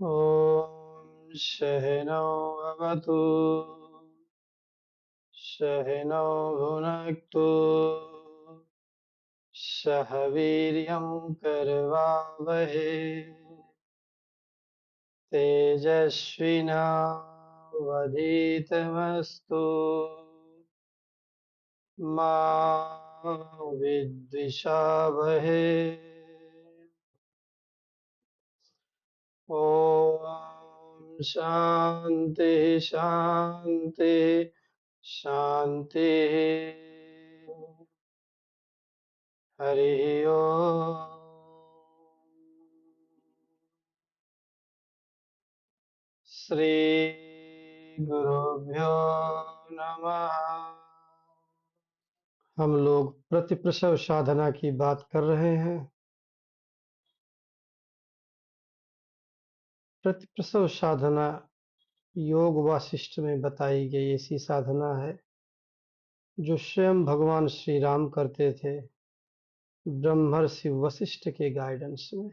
ॐ सहनौ भवतु सहनौ भुनक्तु सह वीर्यं करवावहै तेजस्विनावधीतमस्तु मा विद्विषावहै ॐ शान्ति शान्ति शान्तिः हरिः ओम् श्री गुरुभ्यो नमः। हम लोग प्रतिप्रसव साधना की बात कर रहे हैं। प्रतिप्रसव साधना योग वासिष्ठ में बताई गई ऐसी साधना है जो स्वयं भगवान श्री राम करते थे ब्रह्मर्षि वशिष्ठ के गाइडेंस में।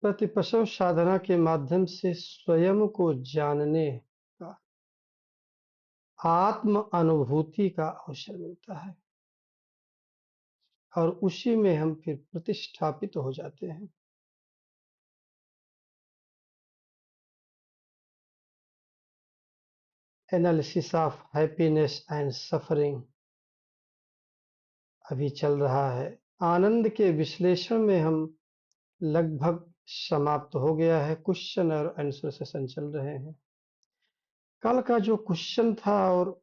प्रतिप्रसव साधना के माध्यम से स्वयं को जानने का, आत्म अनुभूति का अवसर मिलता है और उसी में हम फिर प्रतिष्ठापित हो जाते हैं। Analysis of happiness and suffering अभी चल रहा है। आनंद के विश्लेषण में हम लगभग समाप्त हो गया है। क्वेश्चन और आंसर सेशन चल रहे हैं। कल का जो क्वेश्चन था और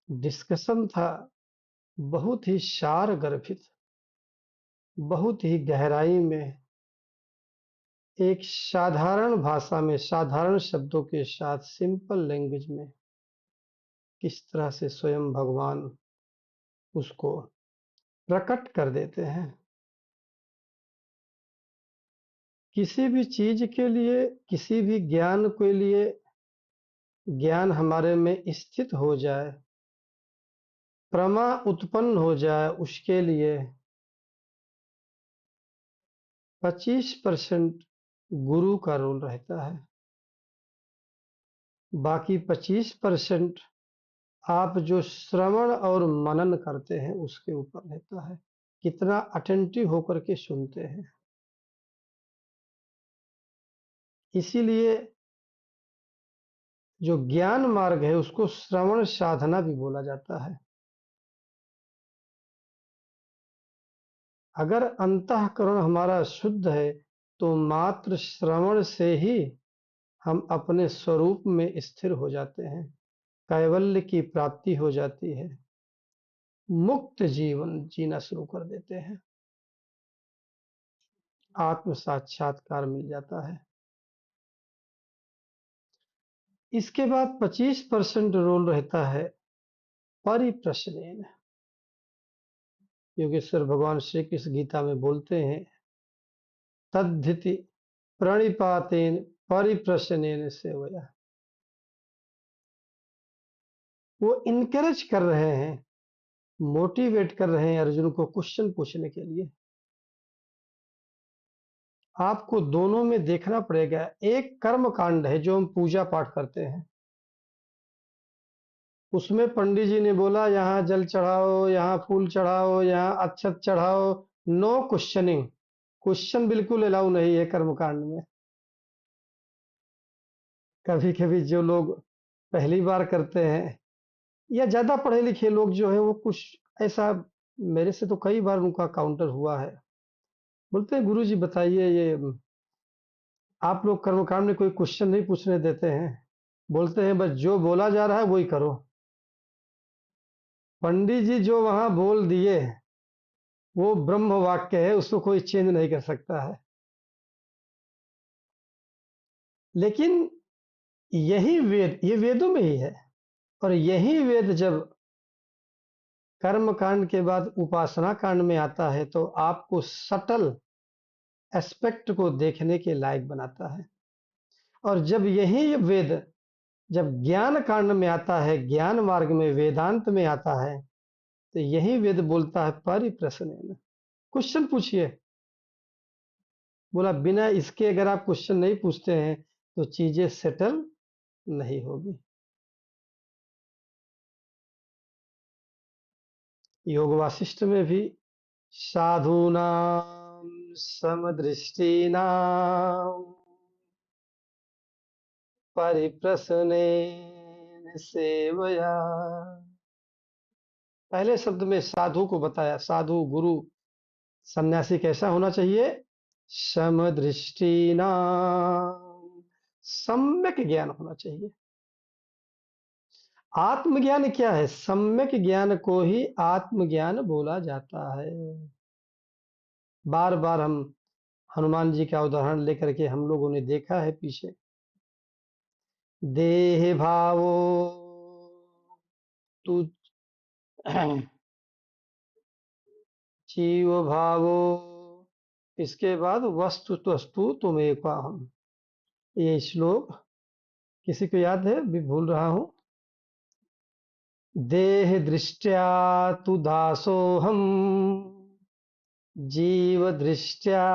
डिस्कशन था बहुत ही सार गर्भित, बहुत ही गहराई में, एक साधारण भाषा में, साधारण शब्दों के साथ, सिंपल लैंग्वेज में किस तरह से स्वयं भगवान उसको प्रकट कर देते हैं। किसी भी चीज के लिए, किसी भी ज्ञान के लिए, ज्ञान हमारे में स्थित हो जाए, प्रमा उत्पन्न हो जाए, उसके लिए 25% गुरु का रोल रहता है। बाकी 25% आप जो श्रवण और मनन करते हैं उसके ऊपर रहता है, कितना अटेंटिव होकर के सुनते हैं। इसीलिए जो ज्ञान मार्ग है उसको श्रवण साधना भी बोला जाता है। अगर अंतःकरण हमारा शुद्ध है तो मात्र श्रवण से ही हम अपने स्वरूप में स्थिर हो जाते हैं, कैवल्य की प्राप्ति हो जाती है, मुक्त जीवन जीना शुरू कर देते हैं, आत्म साक्षात्कार मिल जाता है। इसके बाद 25% रोल रहता है परिप्रश्नेन। योगेश्वर भगवान श्री कृष्ण गीता में बोलते हैं, तद्धिति प्रणिपातेन परिप्रश्नेन सेवया। वो इनकरेज कर रहे हैं, मोटिवेट कर रहे हैं अर्जुन को क्वेश्चन पूछने के लिए। आपको दोनों में देखना पड़ेगा। एक कर्म कांड है जो हम पूजा पाठ करते हैं, उसमें पंडित जी ने बोला यहाँ जल चढ़ाओ, यहाँ फूल चढ़ाओ, यहाँ अक्षत चढ़ाओ, नो क्वेश्चनिंग। क्वेश्चन बिल्कुल अलाउ नहीं है कर्म कांड में। कभी कभी जो लोग पहली बार करते हैं या ज्यादा पढ़े लिखे लोग जो है वो कुछ ऐसा, मेरे से तो कई बार उनका काउंटर हुआ है, बोलते हैं गुरु जी बताइए ये आप लोग कर्मकांड में कोई क्वेश्चन नहीं पूछने देते हैं, बोलते हैं बस जो बोला जा रहा है वही करो। पंडित जी जो वहां बोल दिए वो ब्रह्म वाक्य है, उसको कोई चेंज नहीं कर सकता है। लेकिन यही वेद, ये वेदों में ही है, और यही वेद जब कर्म कांड के बाद उपासना कांड में आता है तो आपको सटल एस्पेक्ट को देखने के लायक बनाता है। और जब यही वेद जब ज्ञान कांड में आता है, ज्ञान मार्ग में, वेदांत में आता है, तो यही वेद बोलता है परिप्रश्नेन, क्वेश्चन पूछिए। बोला बिना इसके अगर आप क्वेश्चन नहीं पूछते हैं तो चीजें सेटल नहीं होगी। योग वासिष्ठ में भी साधूनां समदृष्टीनां परिप्रश्नेन सेवया, पहले शब्द में साधु को बताया, साधु गुरु सन्यासी कैसा होना चाहिए? समदृष्टीनां, सम्यक ज्ञान होना चाहिए। आत्मज्ञान क्या है? सम्यक ज्ञान को ही आत्मज्ञान बोला जाता है। बार बार हम हनुमान जी का उदाहरण लेकर के हम लोगों ने देखा है पीछे। देह भावो तु जीव भावो, इसके बाद वस्तु तस्तु तुमेव हम। ये श्लोक किसी को याद है? भी भूल रहा हूं। देह दृष्ट्या तु दासोहम, जीव दृष्ट्या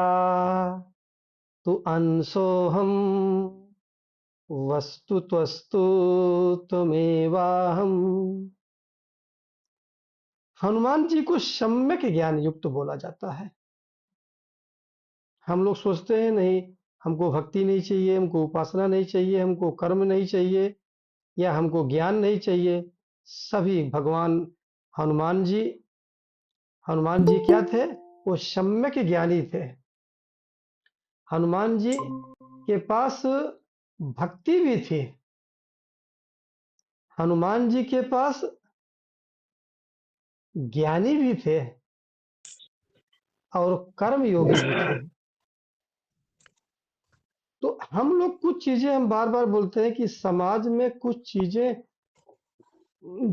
तु अंशोहम, वस्तु त्वस्तु त्वमेवाहम। हनुमान जी को सम्यक ज्ञान युक्त बोला जाता है। हम लोग सोचते हैं नहीं, हमको भक्ति नहीं चाहिए, हमको उपासना नहीं चाहिए, हमको कर्म नहीं चाहिए, या हमको ज्ञान नहीं चाहिए। सभी भगवान हनुमान जी, हनुमान जी क्या थे? वो सम्यक ज्ञानी थे। हनुमान जी के पास भक्ति भी थी, हनुमान जी के पास ज्ञानी भी थे और कर्म योगी भी थे। तो हम लोग कुछ चीजें हम बार बार बोलते हैं कि समाज में कुछ चीजें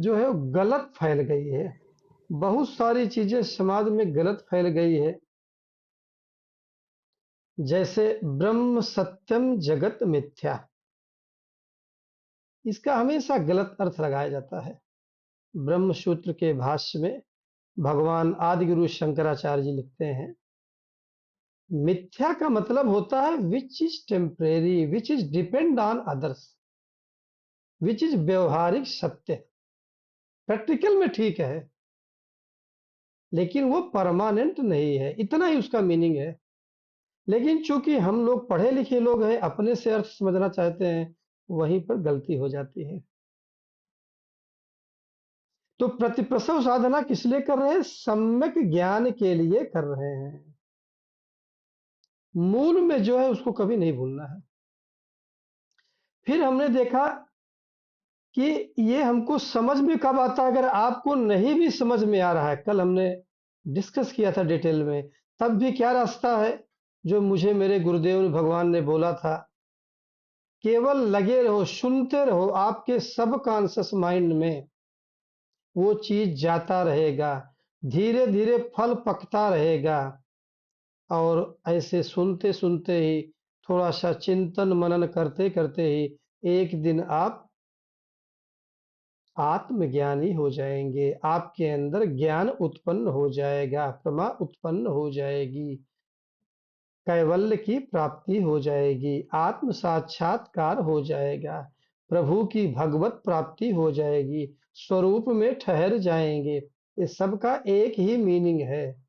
जो है गलत फैल गई है। बहुत सारी चीजें समाज में गलत फैल गई है। जैसे ब्रह्म सत्यम जगत मिथ्या, इसका हमेशा गलत अर्थ लगाया जाता है। ब्रह्म सूत्र के भाष्य में भगवान आदि गुरु शंकराचार्य जी लिखते हैं, मिथ्या का मतलब होता है which is temporary, which is depend on others, which is व्यवहारिक सत्य। प्रैक्टिकल में ठीक है लेकिन वो परमानेंट नहीं है, इतना ही उसका मीनिंग है। लेकिन चूंकि हम लोग पढ़े लिखे लोग हैं, अपने से अर्थ समझना चाहते हैं, वहीं पर गलती हो जाती है। तो प्रतिप्रसव साधना किस लिए कर रहे हैं? सम्यक ज्ञान के लिए कर रहे हैं। मूल में जो है उसको कभी नहीं भूलना है। फिर हमने देखा कि ये हमको समझ में कब आता है? अगर आपको नहीं भी समझ में आ रहा है, कल हमने डिस्कस किया था डिटेल में, तब भी क्या रास्ता है जो मुझे मेरे गुरुदेव भगवान ने बोला था, केवल लगे रहो, सुनते रहो, आपके सब कॉन्शियस माइंड में वो चीज जाता रहेगा, धीरे धीरे फल पकता रहेगा। और ऐसे सुनते सुनते ही, थोड़ा सा चिंतन मनन करते करते ही एक दिन आप आत्मज्ञानी हो जाएंगे। आपके अंदर ज्ञान उत्पन्न हो जाएगा, प्रमा उत्पन्न हो जाएगी, कैवल्य की प्राप्ति हो जाएगी, आत्म साक्षात्कार हो जाएगा, प्रभु की भगवत प्राप्ति हो जाएगी, स्वरूप में ठहर जाएंगे। ये सबका एक ही मीनिंग है,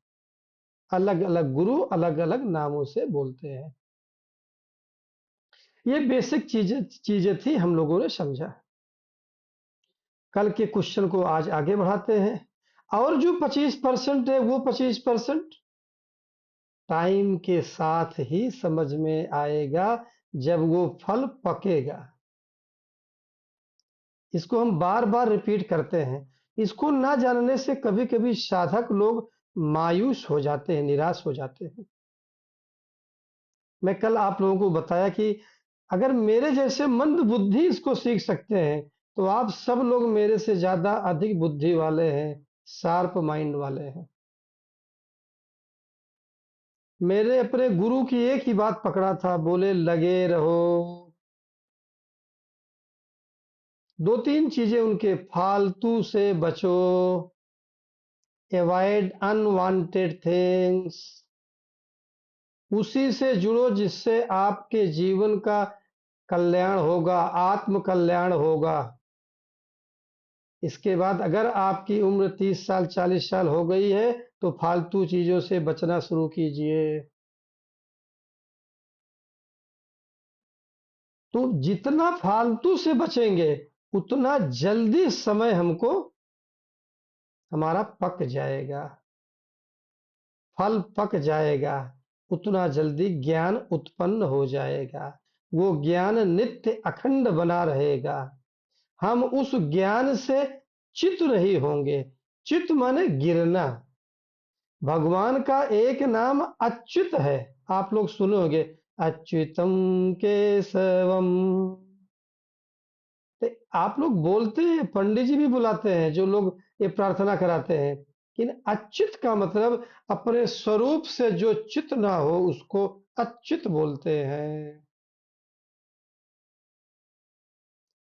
अलग अलग गुरु अलग अलग नामों से बोलते हैं। ये बेसिक चीजें चीजें थी, हम लोगों ने समझा। कल के क्वेश्चन को आज आगे बढ़ाते हैं। और जो 25% है वो 25% टाइम के साथ ही समझ में आएगा, जब वो फल पकेगा। इसको हम बार बार रिपीट करते हैं। इसको ना जानने से कभी कभी साधक लोग मायूस हो जाते हैं, निराश हो जाते हैं। मैं कल आप लोगों को बताया कि अगर मेरे जैसे मंद बुद्धि इसको सीख सकते हैं, तो आप सब लोग मेरे से ज्यादा अधिक बुद्धि वाले हैं, शार्प माइंड वाले हैं। मेरे अपने गुरु की एक ही बात पकड़ा था, बोले लगे रहो। दो तीन चीजें उनके, फालतू से बचो, अवॉइड अनवांटेड थिंग्स, उसी से जुड़ो जिससे आपके जीवन का कल्याण होगा, आत्म कल्याण होगा। इसके बाद अगर आपकी उम्र 30 साल 40 साल हो गई है तो फालतू चीजों से बचना शुरू कीजिए। तो जितना फालतू से बचेंगे उतना जल्दी समय हमको हमारा पक जाएगा, फल पक जाएगा, उतना जल्दी ज्ञान उत्पन्न हो जाएगा। वो ज्ञान नित्य अखंड बना रहेगा। हम उस ज्ञान से चित नहीं होंगे। चित माने गिरना। भगवान का एक नाम अच्युत है। आप लोग सुने होंगे, अच्युतम केशवम। तो आप लोग बोलते हैं, पंडित जी भी बुलाते हैं, जो लोग ये प्रार्थना कराते हैं, लेकिन अच्युत का मतलब अपने स्वरूप से जो च्युत ना हो उसको अच्युत बोलते हैं।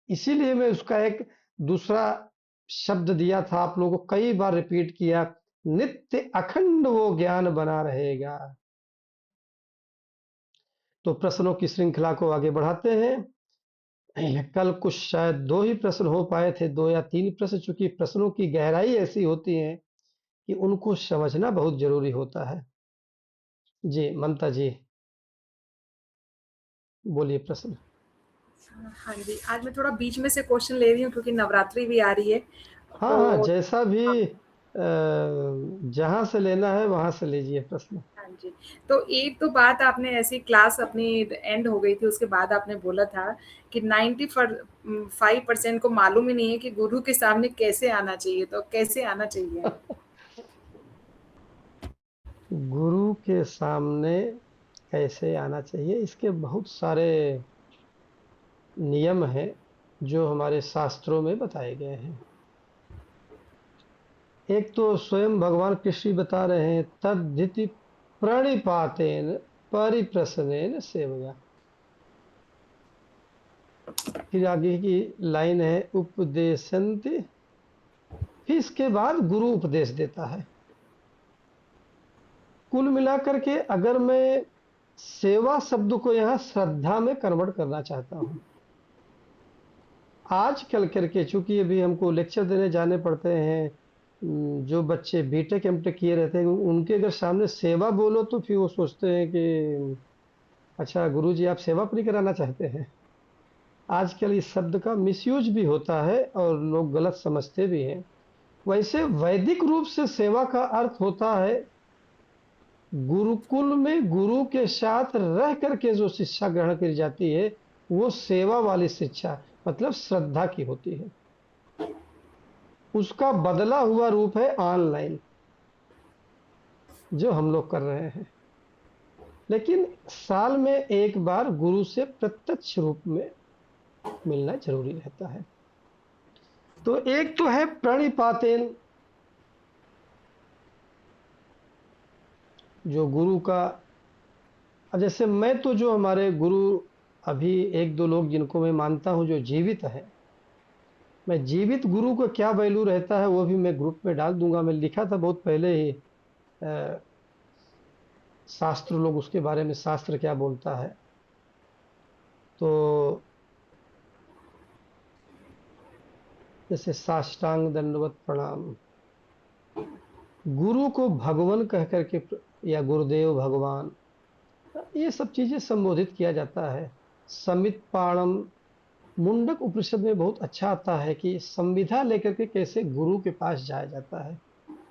इसीलिए मैं उसका एक दूसरा शब्द दिया था, आप लोगों को कई बार रिपीट किया, नित्य अखंड वो ज्ञान बना रहेगा। तो प्रश्नों की श्रृंखला को आगे बढ़ाते हैं। कल कुछ शायद दो ही प्रश्न हो पाए थे, दो या तीन प्रश्न, चूंकि प्रश्नों की गहराई ऐसी होती है कि उनको समझना बहुत जरूरी होता है। जी ममता जी, बोलिए प्रश्न। हाँ जी, आज मैं थोड़ा बीच में से क्वेश्चन ले रही हूँ क्योंकि नवरात्रि भी आ रही है। हाँ हाँ, तो जैसा भी हाँ, जहां से लेना है वहां से लीजिए प्रश्न। हाँ जी। तो एक तो बात आपने ऐसी क्लास अपनी एंड हो गई थी, उसके बाद आपने बोला था कि 95% को मालूम ही नहीं है कि गुरु के सामने कैसे आना चाहिए, तो कैसे आना चाहिए? गुरु के सामने कैसे आना चाहिए, इसके बहुत सारे नियम हैं जो हमारे शास्त्रों में बताए गए हैं। एक तो स्वयं भगवान कृष्ण बता रहे हैं, तद्धिति प्रणिपातेन परिप्रश्नेन सेवया। फिर आगे की लाइन है उपदेशन्ति, फिर इसके बाद गुरु उपदेश देता है। कुल मिलाकर के अगर मैं सेवा शब्द को यहाँ श्रद्धा में कन्वर्ट करना चाहता हूँ, आज कल करके चूंकि अभी हमको लेक्चर देने जाने पड़ते हैं, जो बच्चे बीटेक एमटेक किए रहते हैं उनके अगर सामने सेवा बोलो तो फिर वो सोचते हैं कि अच्छा गुरुजी आप सेवा पूरी कराना चाहते हैं। आजकल इस शब्द का मिसयूज भी होता है और लोग गलत समझते भी हैं। वैसे वैदिक रूप से सेवा का अर्थ होता है गुरुकुल में गुरु के साथ रह करके जो शिक्षा ग्रहण की जाती है वो सेवा वाली शिक्षा, मतलब श्रद्धा की होती है। उसका बदला हुआ रूप है ऑनलाइन जो हम लोग कर रहे हैं। लेकिन साल में एक बार गुरु से प्रत्यक्ष रूप में मिलना जरूरी रहता है। तो एक तो है प्रणिपातेन, जो गुरु का, अब जैसे मैं तो जो हमारे गुरु, अभी एक दो लोग जिनको मैं मानता हूं जो जीवित है, मैं जीवित गुरु का क्या वैल्यू रहता है वो भी मैं ग्रुप में डाल दूंगा। मैं लिखा था बहुत पहले ही, शास्त्र लोग उसके बारे में, शास्त्र क्या बोलता है। तो जैसे साष्टांग दंडवत प्रणाम, गुरु को भगवान कह करके या गुरुदेव भगवान, ये सब चीजें संबोधित किया जाता है। समित पाणम, मुंडक उपनिषद में बहुत अच्छा आता है कि संविधा लेकर के कैसे गुरु के पास जाया जाता है।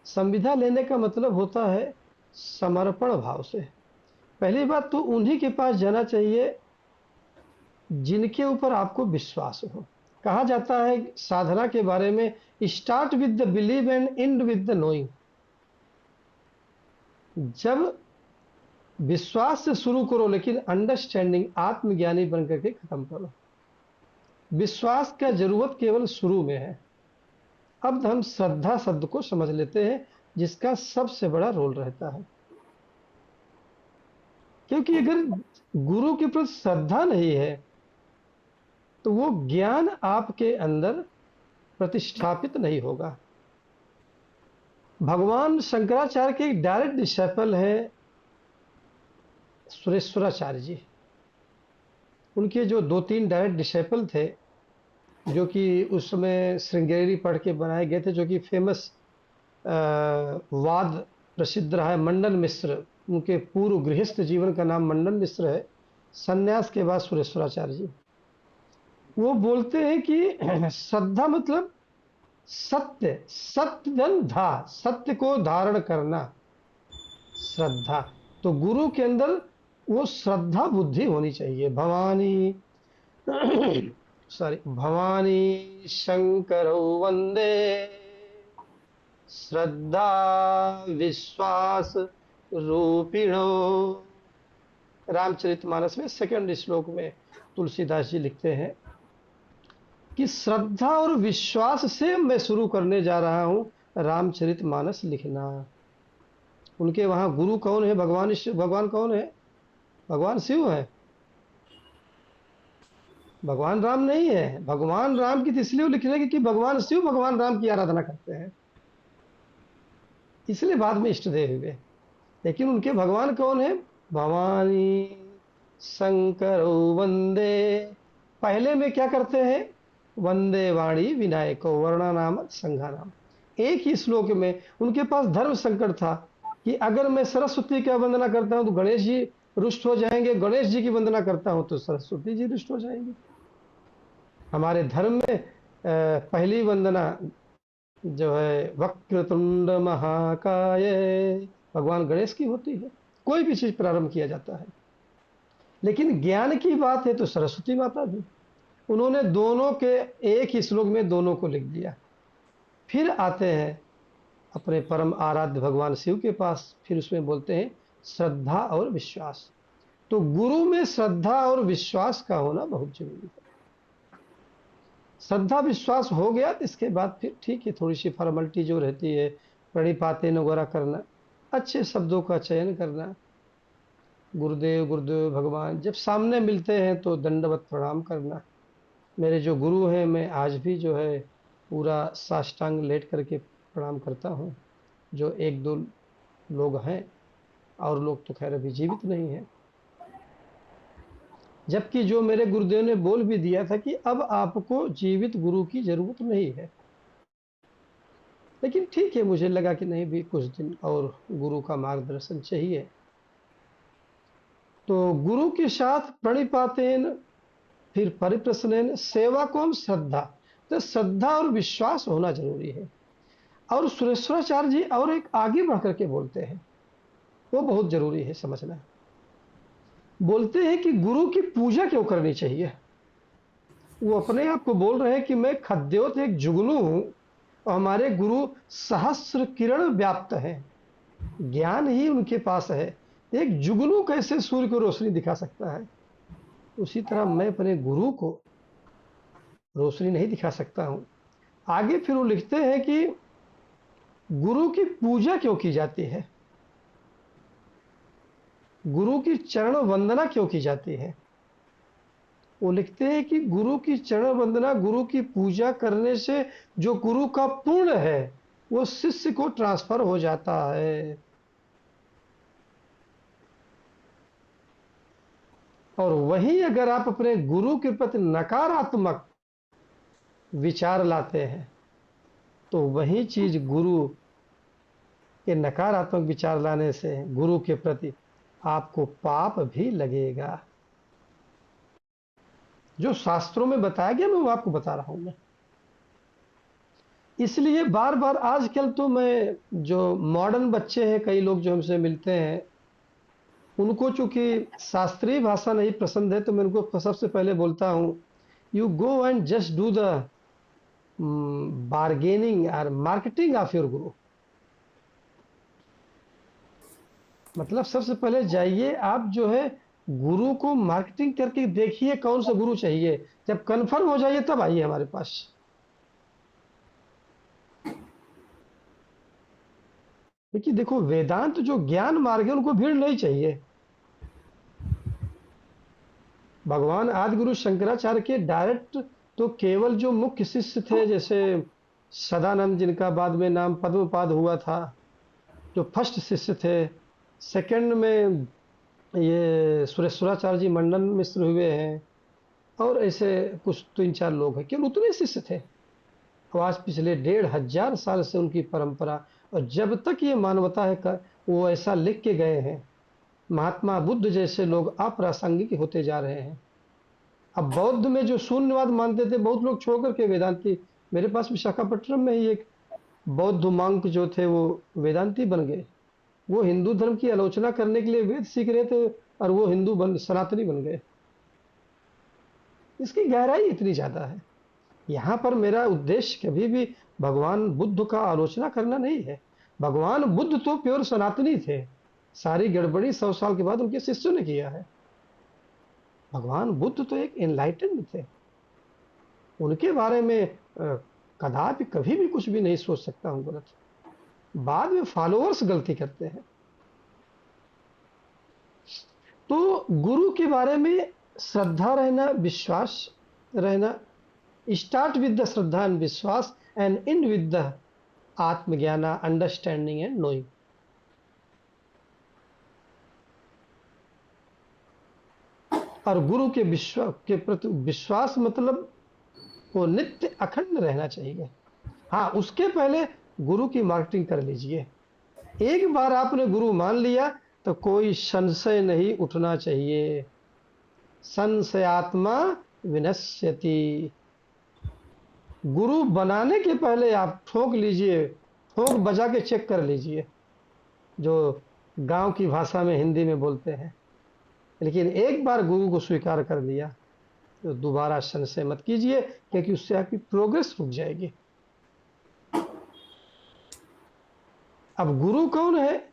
संविधा लेने का मतलब होता है समर्पण भाव से। पहली बात तो उन्हीं के पास जाना चाहिए जिनके ऊपर आपको विश्वास हो। कहा जाता है साधना के बारे में, start with the believe and and with the knowing. जब विश्वास से शुरू करो लेकिन अंडरस्टैंडिंग, आत्मज्ञानी बन करके खत्म करो। विश्वास का जरूरत केवल शुरू में है। अब हम श्रद्धा शब्द को समझ लेते हैं जिसका सबसे बड़ा रोल रहता है। क्योंकि अगर गुरु के प्रति श्रद्धा नहीं है तो वो ज्ञान आपके अंदर प्रतिष्ठापित नहीं होगा। भगवान शंकराचार्य के एक डायरेक्ट डिसाइपल है सुरेश्वराचार्य जी। उनके जो 2-3 डायरेक्ट डिसेपल थे, जो कि उस समय श्रृंगेरी पढ़ के बनाए गए थे, जो कि फेमस वाद प्रसिद्ध रहा है, मंडन मिश्र। उनके पूर्व गृहस्थ जीवन का नाम मंडन मिश्र है, सन्यास के बाद सुरेश्वराचार्य जी। वो बोलते हैं कि श्रद्धा मतलब सत्य, सत्यधन धा, सत्य को धारण करना, श्रद्धा। तो गुरु के अंदर वो श्रद्धा बुद्धि होनी चाहिए। भवानी सॉरी, भवानी शंकर वंदे श्रद्धा विश्वास रूपिणो। रामचरितमानस में सेकंड श्लोक में तुलसीदास जी लिखते हैं कि श्रद्धा और विश्वास से मैं शुरू करने जा रहा हूं रामचरितमानस लिखना। उनके वहां गुरु कौन है? भगवान कौन है? भगवान शिव है, भगवान राम नहीं है। भगवान राम की तो इसलिए लिख रहे हैं कि भगवान शिव भगवान राम की आराधना करते हैं, इसलिए बाद में इष्ट देव हुए। लेकिन उनके भगवान कौन है? भवानी शंकर वंदे। पहले में क्या करते हैं? वंदे वाणी विनायको वर्णा नाम संघा नाम। एक ही श्लोक में उनके पास धर्म संकट था कि अगर मैं सरस्वती की वंदना करता हूं तो गणेश जी रुष्ट हो जाएंगे, गणेश जी की वंदना करता हूं तो सरस्वती जी रुष्ट हो जाएंगे। हमारे धर्म में पहली वंदना जो है वक्रतुंड महाकाय, भगवान गणेश की होती है। कोई भी चीज प्रारंभ किया जाता है, लेकिन ज्ञान की बात है तो सरस्वती माता भी। उन्होंने दोनों के एक ही श्लोक में दोनों को लिख दिया। फिर आते हैं अपने परम आराध्य भगवान शिव के पास, फिर उसमें बोलते हैं श्रद्धा और विश्वास। तो गुरु में श्रद्धा और विश्वास का होना बहुत जरूरी है। श्रद्धा विश्वास हो गया तो इसके बाद फिर ठीक है, थोड़ी सी फॉर्मेलिटी जो रहती है, प्रणिपातेन वगैरह करना, अच्छे शब्दों का चयन करना, गुरुदेव गुरुदेव भगवान जब सामने मिलते हैं तो दंडवत प्रणाम करना। मेरे जो गुरु हैं, मैं आज भी जो है पूरा साष्टांग लेट करके प्रणाम करता हूँ। जो 1-2 लोग हैं, और लोग तो खैर अभी जीवित नहीं हैं। जबकि जो मेरे गुरुदेव ने बोल भी दिया था कि अब आपको जीवित गुरु की जरूरत नहीं है, लेकिन ठीक है, मुझे लगा कि नहीं, भी कुछ दिन और गुरु का मार्गदर्शन चाहिए। तो गुरु के साथ प्रणिपातेन, फिर परिप्रश्नेन, सेवा को हम श्रद्धा। तो श्रद्धा और विश्वास होना जरूरी है। और सुरेश्वराचार्य जी और एक आगे बढ़ करके बोलते हैं, वो बहुत जरूरी है समझना। बोलते हैं कि गुरु की पूजा क्यों करनी चाहिए। वो अपने आप को बोल रहे हैं कि मैं खद्योत एक जुगनू हूं, और हमारे गुरु सहस्र किरण व्याप्त है, ज्ञान ही उनके पास है। एक जुगनू कैसे सूर्य को रोशनी दिखा सकता है, उसी तरह मैं अपने गुरु को रोशनी नहीं दिखा सकता हूं। आगे फिर वो लिखते हैं कि गुरु की पूजा क्यों की जाती है, गुरु की चरण वंदना क्यों की जाती है। वो लिखते हैं कि गुरु की चरण वंदना, गुरु की पूजा करने से जो गुरु का पुण्य है वो शिष्य को ट्रांसफर हो जाता है। और वहीं अगर आप अपने गुरु के प्रति नकारात्मक विचार लाते हैं तो वही चीज गुरु के नकारात्मक विचार लाने से गुरु के प्रति आपको पाप भी लगेगा। जो शास्त्रों में बताया गया मैं वो आपको बता रहा हूं मैं। इसलिए बार बार आजकल तो मैं, जो मॉडर्न बच्चे हैं, कई लोग जो हमसे मिलते हैं, उनको चूंकि शास्त्रीय भाषा नहीं पसंद है, तो मैं उनको सबसे पहले बोलता हूं, you go and just do the bargaining और मार्केटिंग ऑफ योर गुरु। मतलब सबसे पहले जाइए आप जो है गुरु को मार्केटिंग करके देखिए कौन सा गुरु चाहिए। जब कंफर्म हो जाइए तब आइए हमारे पास। देखिए, देखो, वेदांत जो ज्ञान मार्ग है उनको भीड़ नहीं चाहिए। भगवान आदि गुरु शंकराचार्य के डायरेक्ट तो केवल जो मुख्य शिष्य थे, जैसे सदानंद, जिनका बाद में नाम पद्मपाद हुआ था, जो फर्स्ट शिष्य थे। सेकंड में ये सुरेश्वराचार्य जी मंडन मिश्र हुए हैं, और ऐसे कुछ 3-4 लोग हैं, केवल उतने शिष्य थे। और आज पिछले 1500 से उनकी परंपरा, और जब तक ये मानवता है वो ऐसा लिख के गए हैं। महात्मा बुद्ध जैसे लोग अप्रासंगिक होते जा रहे हैं। अब बौद्ध में जो शून्यवाद मानते थे बहुत लोग छोड़ करके वेदांती, मेरे पास विशाखापट्टनम में ही एक बौद्ध मंक जो थे वो वेदांती बन गए। वो हिंदू धर्म की आलोचना करने के लिए वेद सीख रहे थे, और वो सनातनी बन गए। इसकी गहराई इतनी ज्यादा है। यहाँ पर मेरा उद्देश्य कभी भी भगवान बुद्ध का आलोचना करना नहीं है। भगवान बुद्ध तो प्योर सनातनी थे। सारी गड़बड़ी 100 साल के बाद उनके शिष्यों ने किया है। भगवान बुद्ध तो एक एनलाइटेंड थे। उनके बारे में कदापि कभी भी कुछ भी नहीं सोच सकता हूँ गलत। बाद में फॉलोअर्स गलती करते हैं। तो गुरु के बारे में श्रद्धा रहना, विश्वास रहना। Start with the Shraddha and विश्वास, एंड एंड विद द आत्मज्ञान, अंडरस्टैंडिंग एंड नोइंग। और गुरु के प्रति विश्वास मतलब वो नित्य अखंड रहना चाहिए। हाँ, उसके पहले गुरु की मार्केटिंग कर लीजिए। एक बार आपने गुरु मान लिया तो कोई संशय नहीं उठना चाहिए। संशयात्मा विनश्यति। गुरु बनाने के पहले आप ठोक लीजिए, ठोक बजा के चेक कर लीजिए, जो गांव की भाषा में हिंदी में बोलते हैं। लेकिन एक बार गुरु को स्वीकार कर लिया तो दोबारा संशय मत कीजिए, क्योंकि उससे आपकी प्रोग्रेस रुक जाएगी। अब गुरु कौन है?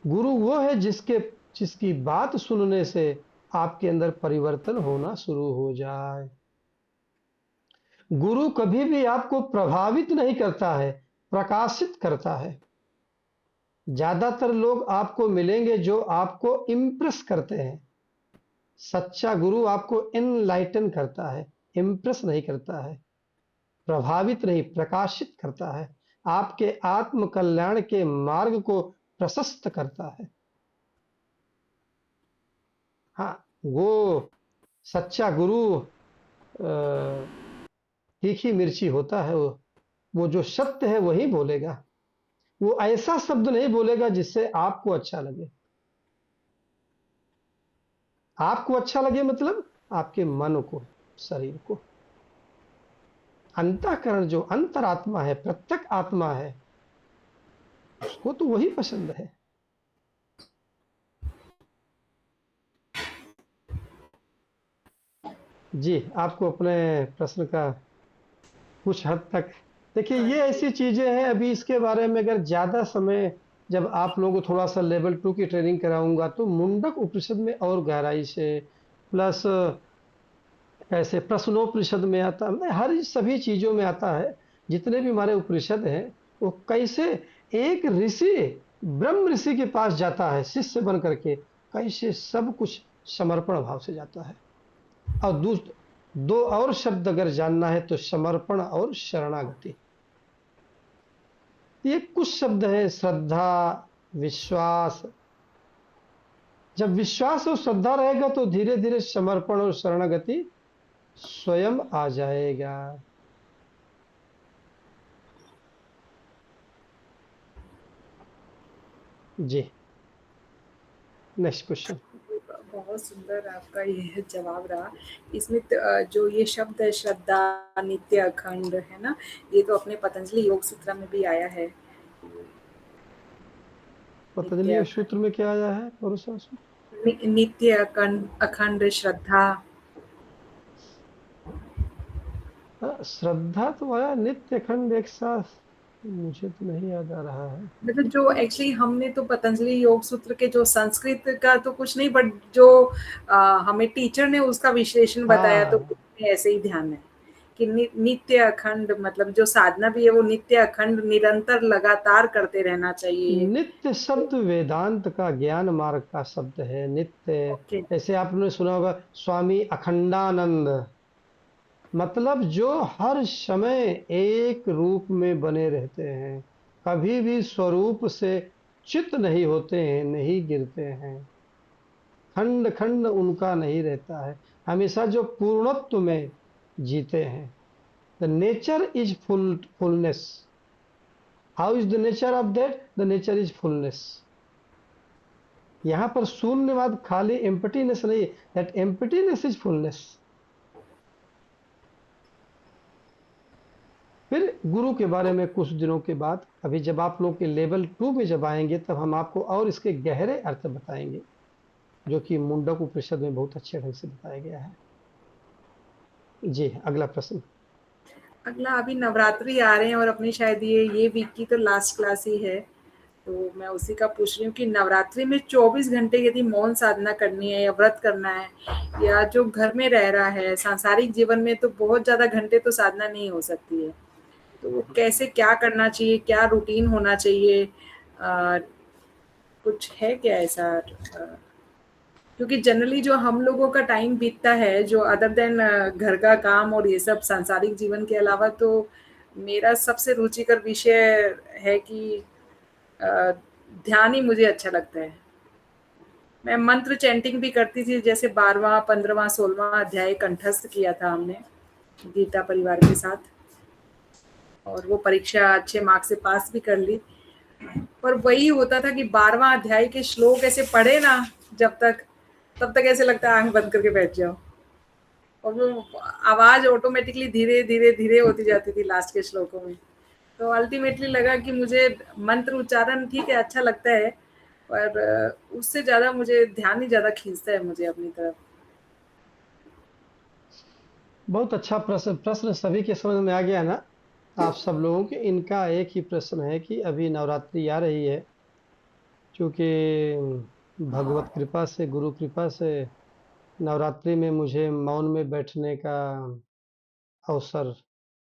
गुरु वो है जिसकी बात सुनने से आपके अंदर परिवर्तन होना शुरू हो जाए। गुरु कभी भी आपको प्रभावित नहीं करता है, प्रकाशित करता है। ज्यादातर लोग आपको मिलेंगे जो आपको इम्प्रेस करते हैं। सच्चा गुरु आपको एनलाइटन करता है, इम्प्रेस नहीं करता है, प्रभावित नहीं, प्रकाशित करता है। आपके आत्म कल्याण के मार्ग को प्रशस्त करता है। हाँ, वो सच्चा गुरु तीखी मिर्ची होता है। वो जो सत्य है वही बोलेगा। वो ऐसा शब्द नहीं बोलेगा जिससे आपको अच्छा लगे। आपको अच्छा लगे मतलब आपके मन को, शरीर को। अंतःकरण जो अंतरात्मा है, प्रत्यक्ष आत्मा है, उसको तो वही पसंद है। जी, आपको अपने प्रश्न का कुछ हद तक, देखिए हाँ ये जी। ऐसी चीजें हैं। अभी इसके बारे में अगर ज्यादा समय, जब आप लोगों को थोड़ा सा लेवल 2 की ट्रेनिंग कराऊंगा तो मुंडक उपनिषद में और गहराई से, प्लस कैसे प्रश्नोपनिषद में आता है, मतलब हर सभी चीजों में आता है। जितने भी हमारे उपनिषद हैं वो कैसे एक ऋषि ब्रह्म ऋषि के पास जाता है शिष्य बन करके, कैसे सब कुछ समर्पण भाव से जाता है। और दो और शब्द अगर जानना है तो समर्पण और शरणागति। ये कुछ शब्द है, श्रद्धा, विश्वास। जब विश्वास और श्रद्धा रहेगा तो धीरे धीरे समर्पण और शरणागति स्वयं आ जाएगा। जी, नेक्स्ट क्वेश्चन। बहुत सुंदर आपका ये जवाब रहा। इसमें जो ये शब्द है श्रद्धा, नित्य, अखंड, है ना? ये तो अपने पतंजलि योग सूत्र में भी आया है। नित्य पतंजलि अखंड, सूत्र में क्या आया है? नित्य अखंड, अखंड श्रद्धा। श्रद्धा तो आया, नित्य खंड एक साथ मुझे तो नहीं याद आ रहा है। मतलब जो एक्चुअली हमने तो पतंजलि योग सूत्र के जो संस्कृत का तो कुछ नहीं, बट जो हमें टीचर ने उसका विश्लेषण बताया तो हाँ, ऐसे ही ध्यान है कि नित्य अखंड मतलब जो साधना भी है वो नित्य अखंड निरंतर लगातार करते रहना चाहिए। नित्य शब्द वेदांत का, ज्ञान मार्ग का शब्द है नित्य। ओके। ऐसे आपने सुना होगा स्वामी अखंडानंद, मतलब जो हर समय एक रूप में बने रहते हैं, कभी भी स्वरूप से च्युत नहीं होते हैं, नहीं गिरते हैं। खंड खंड उनका नहीं रहता है, हमेशा जो पूर्णत्व में जीते हैं। The nature is fullness. How is the nature of that? The nature is fullness. यहाँ पर शून्यवाद खाली एम्प्टीनेस नहीं, दैट एम्प्टीनेस इज फुलनेस। फिर गुरु के बारे में कुछ दिनों के बाद, अभी जब आप लोग के लेवल 2 में जब आएंगे, तब हम आपको और इसके गहरे अर्थ बताएंगे, जो कि मुंडक उपनिषद में बहुत अच्छे ढंग से बताया गया है। जी, अगला प्रश्न। अगला, अभी नवरात्रि आ रहे हैं और अपनी शायद ये वीक की तो लास्ट क्लास ही है, तो मैं उसी का पूछ रही हूँ कि नवरात्रि में 24 घंटे यदि मौन साधना करनी है या व्रत करना है, या जो घर में रह रहा है सांसारिक जीवन में, तो बहुत ज्यादा घंटे तो साधना नहीं हो सकती है, तो वो कैसे, क्या करना चाहिए, क्या रूटीन होना चाहिए, कुछ है क्या ऐसा? क्योंकि जनरली जो हम लोगों का टाइम बीतता है, जो अदर देन घर का काम और ये सब सांसारिक जीवन के अलावा, तो मेरा सबसे रुचिकर विषय है कि अ, ध्यान ही मुझे अच्छा लगता है। मैं मंत्र चैंटिंग भी करती थी, जैसे 12वां 15वां 16वां अध्याय कंठस्थ किया था हमने गीता परिवार के साथ, और वो परीक्षा अच्छे मार्क्स से पास भी कर ली। पर वही होता था कि 12वां अध्याय के श्लोक ऐसे पढ़े ना जब तक, तब तक ऐसे लगता है आंख बंद करके बैठ जाओ, और वो आवाज ऑटोमेटिकली धीरे धीरे धीरे होती जाती थी लास्ट के श्लोकों में। तो अल्टीमेटली लगा कि मुझे मंत्र उच्चारण ठीक है, अच्छा लगता है, पर उससे ज्यादा मुझे ध्यान ही ज्यादा खींचता है मुझे अपनी तरफ। बहुत अच्छा प्रश्न। प्रश्न सभी के समझ में आ गया ना आप सब लोगों के? इनका एक ही प्रश्न है कि अभी नवरात्रि आ रही है, क्योंकि भगवत कृपा से, गुरु कृपा से नवरात्रि में मुझे मौन में बैठने का अवसर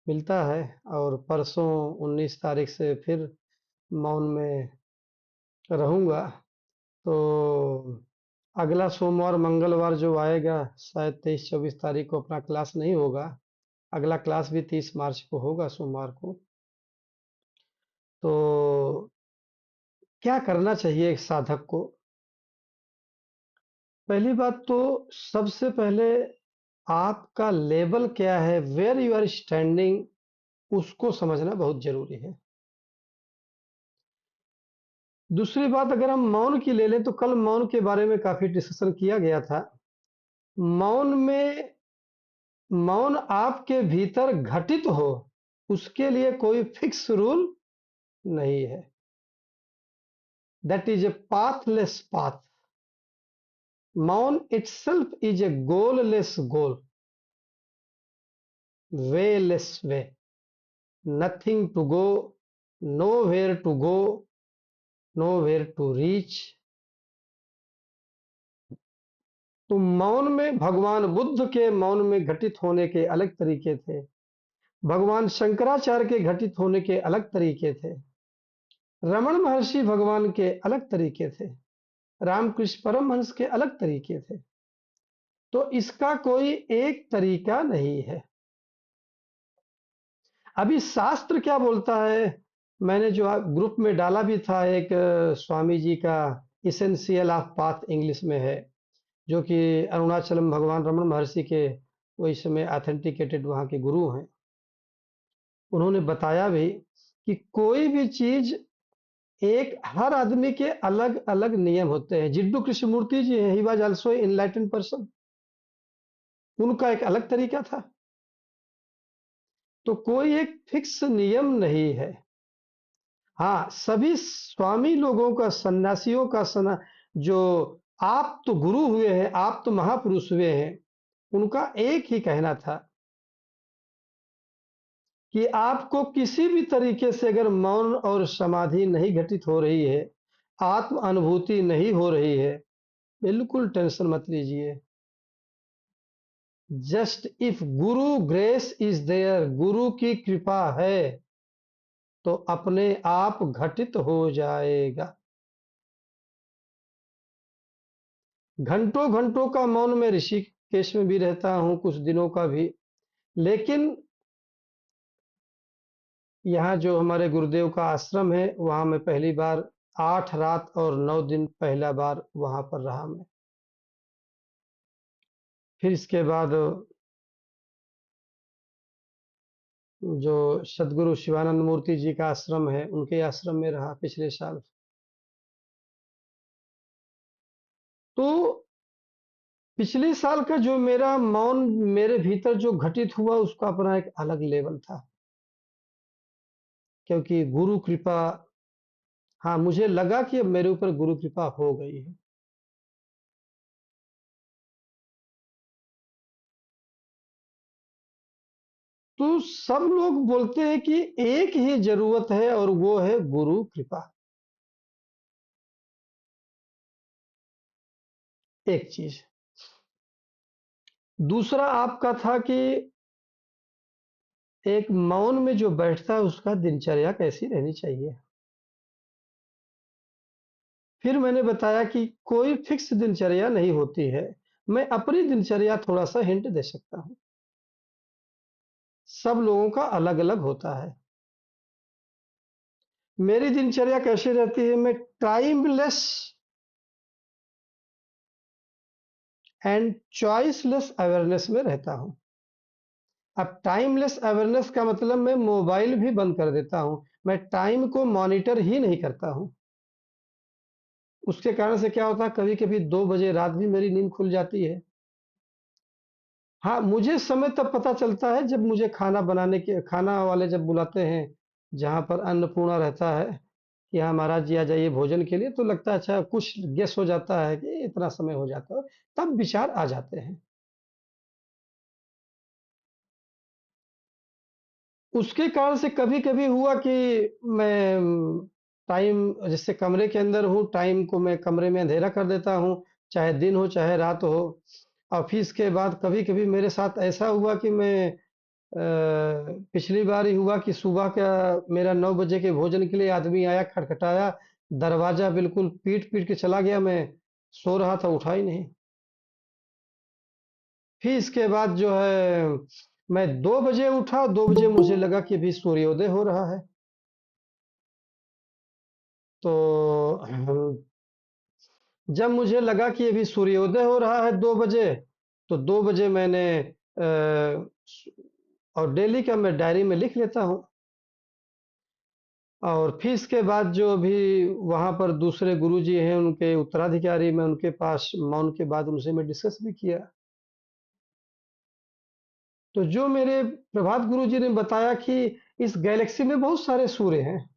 मिलता है, और परसों 19 तारीख से फिर मौन में रहूंगा। तो अगला सोमवार मंगलवार जो आएगा, शायद 23-24 तारीख को अपना क्लास नहीं होगा। अगला क्लास भी 30 मार्च को होगा, सोमवार को। तो क्या करना चाहिए एक साधक को? पहली बात तो, सबसे पहले आपका लेवल क्या है, वेयर यू आर स्टैंडिंग, उसको समझना बहुत जरूरी है। दूसरी बात, अगर हम मौन की ले लें, तो कल मौन के बारे में काफी डिस्कशन किया गया था। मौन में, मौन आपके भीतर घटित हो, उसके लिए कोई फिक्स रूल नहीं है। That is a pathless path. मौन itself is a goalless goal, wayless way, nothing to go, nowhere to go, nowhere to reach। तो मौन में, भगवान बुद्ध के मौन में घटित होने के अलग तरीके थे, भगवान शंकराचार्य के घटित होने के अलग तरीके थे, रमण महर्षि भगवान के अलग तरीके थे, रामकृष्ण परमहंस के अलग तरीके थे। तो इसका कोई एक तरीका नहीं है। अभी शास्त्र क्या बोलता है, मैंने जो ग्रुप में डाला भी था, एक स्वामी जी का इसेंशियल ऑफ पाथ इंग्लिश में है, जो कि अरुणाचलम भगवान रमन महर्षि के वही समय ऑथेंटिकेटेड वहाँ के गुरु हैं। उन्होंने बताया भी कि कोई भी चीज, एक हर आदमी के अलग अलग नियम होते हैं। जिड्डू कृष्णमूर्ति जी हैं, he was also enlightened person, उनका एक अलग तरीका था। तो कोई एक फिक्स नियम नहीं है। हाँ, सभी स्वामी लोगों का, सन्यासियों का जो आप तो गुरु हुए हैं, आप तो महापुरुष हुए हैं, उनका एक ही कहना था कि आपको किसी भी तरीके से अगर मौन और समाधि नहीं घटित हो रही है, आत्म अनुभूति नहीं हो रही है, बिल्कुल टेंशन मत लीजिए। Just if Guru grace is there, गुरु की कृपा है, तो अपने आप घटित हो जाएगा। घंटों घंटों का मौन में ऋषिकेश में भी रहता हूँ, कुछ दिनों का भी। लेकिन यहाँ जो हमारे गुरुदेव का आश्रम है, वहाँ मैं पहली बार 8 रात और 9 दिन पहला बार वहाँ पर रहा मैं। फिर इसके बाद जो सदगुरु शिवानंद मूर्ति जी का आश्रम है, उनके आश्रम में रहा पिछले साल। तो पिछले साल का जो मेरा मौन मेरे भीतर जो घटित हुआ, उसका अपना एक अलग लेवल था, क्योंकि गुरु कृपा, हाँ, मुझे लगा कि अब मेरे ऊपर गुरु कृपा हो गई है। तो सब लोग बोलते हैं कि एक ही जरूरत है और वो है गुरु कृपा। एक चीज। दूसरा आपका था कि एक मौन में जो बैठता है उसका दिनचर्या कैसी रहनी चाहिए। फिर मैंने बताया कि कोई फिक्स दिनचर्या नहीं होती है, मैं अपनी दिनचर्या थोड़ा सा हिंट दे सकता हूँ। सब लोगों का अलग अलग होता है। मेरी दिनचर्या कैसी रहती है, मैं टाइमलेस एंड चॉइसलेस अवेयरनेस में रहता हूं। अब टाइमलेस अवेयरनेस का मतलब मैं मोबाइल भी बंद कर देता हूं, मैं टाइम को मॉनिटर ही नहीं करता हूं। उसके कारण से क्या होता है, कभी कभी 2 बजे रात भी मेरी नींद खुल जाती है। हाँ, मुझे समय तब पता चलता है जब मुझे खाना बनाने के, खाना वाले जब बुलाते हैं, जहाँ पर अन्नपूर्णा रहता है कि हाँ महाराज जी आ जाइए भोजन के लिए, तो लगता है अच्छा कुछ गेस हो जाता है कि इतना समय हो जाता है, तब विचार आ जाते हैं। उसके कारण से कभी कभी हुआ कि मैं टाइम, जैसे कमरे के अंदर हूँ, टाइम को मैं कमरे में अंधेरा कर देता हूँ, चाहे दिन हो चाहे रात हो। ऑफिस के बाद कभी कभी मेरे साथ ऐसा हुआ कि मैं पिछली बार ही हुआ कि सुबह का मेरा 9 बजे के भोजन के लिए आदमी आया, खटखटाया, दरवाजा बिल्कुल पीट पीट के चला गया, मैं सो रहा था, उठा ही नहीं। फिर इसके बाद जो है, मैं 2 बजे उठा, 2 बजे मुझे लगा कि अभी सूर्योदय हो रहा है। तो जब मुझे लगा कि अभी सूर्योदय हो रहा है 2 बजे, तो 2 बजे मैंने और डेली का मैं डायरी में लिख लेता हूँ। और फिर इसके बाद जो भी वहाँ पर दूसरे गुरुजी हैं, उनके उत्तराधिकारी, मैं उनके पास मौन के बाद उनसे मैं डिस्कस भी किया। तो जो मेरे प्रभात गुरुजी ने बताया कि इस गैलेक्सी में बहुत सारे सूर्य हैं,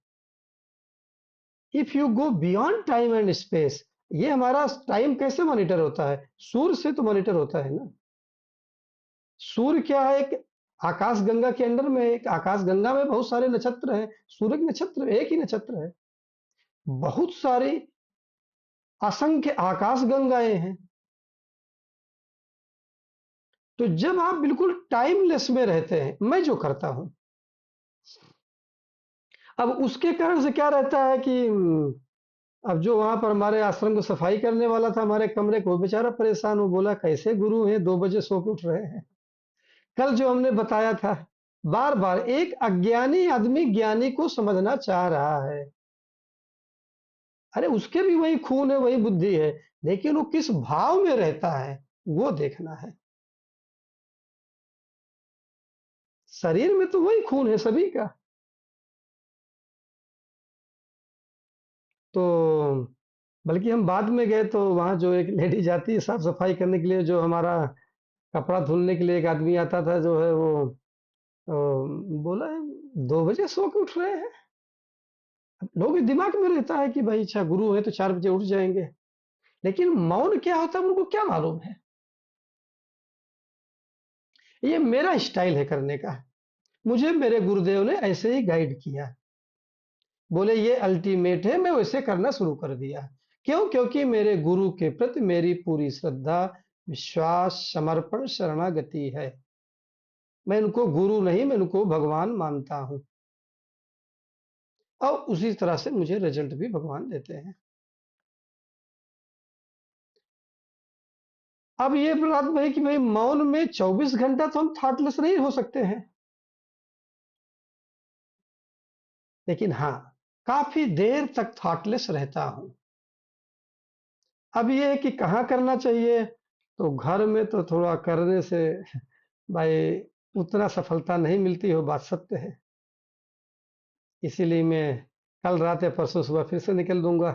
if you go beyond time and space. ये हमारा टाइम कैसे मॉनिटर होता है, सूर्य से तो मॉनिटर होता है ना। सूर्य क्या है, एक आकाश गंगा के अंडर में, एक आकाश गंगा में बहुत सारे नक्षत्र हैं, सूर्य के नक्षत्र एक ही नक्षत्र है, बहुत सारी असंख्य आकाश गंगाएं हैं। तो जब आप बिल्कुल टाइमलेस में रहते हैं, मैं जो करता हूं, अब उसके कारण से क्या रहता है कि अब जो वहां पर हमारे आश्रम को सफाई करने वाला था, हमारे कमरे को, बेचारा परेशान हो, बोला कैसे गुरु हैं 2 बजे सो के उठ रहे हैं। कल जो हमने बताया था, बार बार एक अज्ञानी आदमी ज्ञानी को समझना चाह रहा है, अरे उसके भी वही खून है, वही बुद्धि है, लेकिन वो किस भाव में रहता है वो देखना है। शरीर में तो वही खून है सभी का। तो बल्कि हम बाद में गए तो वहां जो एक लेडी जाती है साफ सफाई करने के लिए, जो हमारा कपड़ा धुलने के लिए एक आदमी आता था, जो है वो बोला है 2 बजे सो के उठ रहे हैं। लोगों के दिमाग में रहता है कि भाई अच्छा गुरु है तो 4 बजे उठ जाएंगे, लेकिन मौन क्या होता है उनको क्या मालूम है। ये मेरा स्टाइल है करने का, मुझे मेरे गुरुदेव ने ऐसे ही गाइड किया, बोले ये अल्टीमेट है, मैं वैसे करना शुरू कर दिया। क्यों? क्योंकि मेरे गुरु के प्रति मेरी पूरी श्रद्धा, विश्वास, समर्पण, शरणागति है। मैं उनको गुरु नहीं, मैं उनको भगवान मानता हूँ, और उसी तरह से मुझे रिजल्ट भी भगवान देते हैं। अब ये बात भाई कि भाई मौन में 24 घंटा तो हम थॉटलेस नहीं हो सकते हैं, लेकिन हाँ, काफी देर तक थॉटलेस रहता हूं। अब ये है कि कहाँ करना चाहिए, तो घर में तो थोड़ा करने से भाई उतना सफलता नहीं मिलती हो, बात सत्य है। इसीलिए मैं कल रात या परसों सुबह फिर से निकल दूंगा,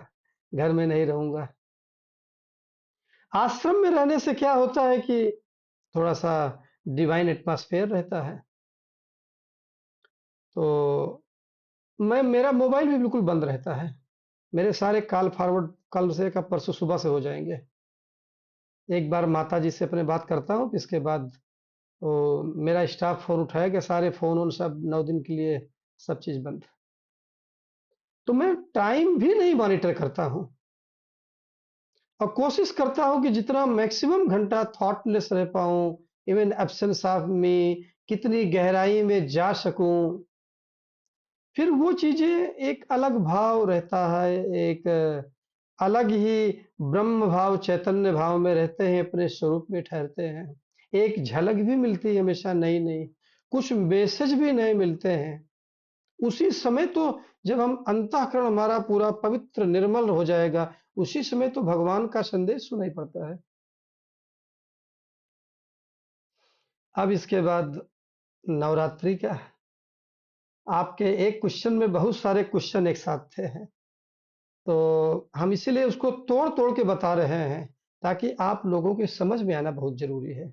घर में नहीं रहूंगा। आश्रम में रहने से क्या होता है कि थोड़ा सा डिवाइन एटमॉस्फेयर रहता है। तो मेरा मोबाइल भी बिल्कुल बंद रहता है। मेरे सारे कॉल फॉरवर्ड कल से का परसों सुबह से हो जाएंगे। एक बार माता जी से अपने बात करता हूँ, इसके बाद वो मेरा स्टाफ फोन उठाएगा, सारे फोन उन सब 9 दिन के लिए सब चीज बंद। तो मैं टाइम भी नहीं मॉनिटर करता हूँ और कोशिश करता हूँ कि जितना मैक्सिमम घंटा थॉटलेस रह पाऊँ, इवन एब्सेंस ऑफ मी, कितनी गहराई में जा सकूं। फिर वो चीजें एक अलग भाव रहता है, एक अलग ही ब्रह्म भाव चैतन्य भाव में रहते हैं, अपने स्वरूप में ठहरते हैं। एक झलक भी मिलती है हमेशा नई नई, कुछ मैसेज भी नए मिलते हैं उसी समय। तो जब हम अंतःकरण हमारा पूरा पवित्र निर्मल हो जाएगा, उसी समय तो भगवान का संदेश सुनाई पड़ता है। अब इसके बाद नवरात्रि का, आपके एक क्वेश्चन में बहुत सारे क्वेश्चन एक साथ थे हैं, तो हम इसीलिए उसको तोड़ तोड़ के बता रहे हैं, ताकि आप लोगों के समझ में आना बहुत जरूरी है।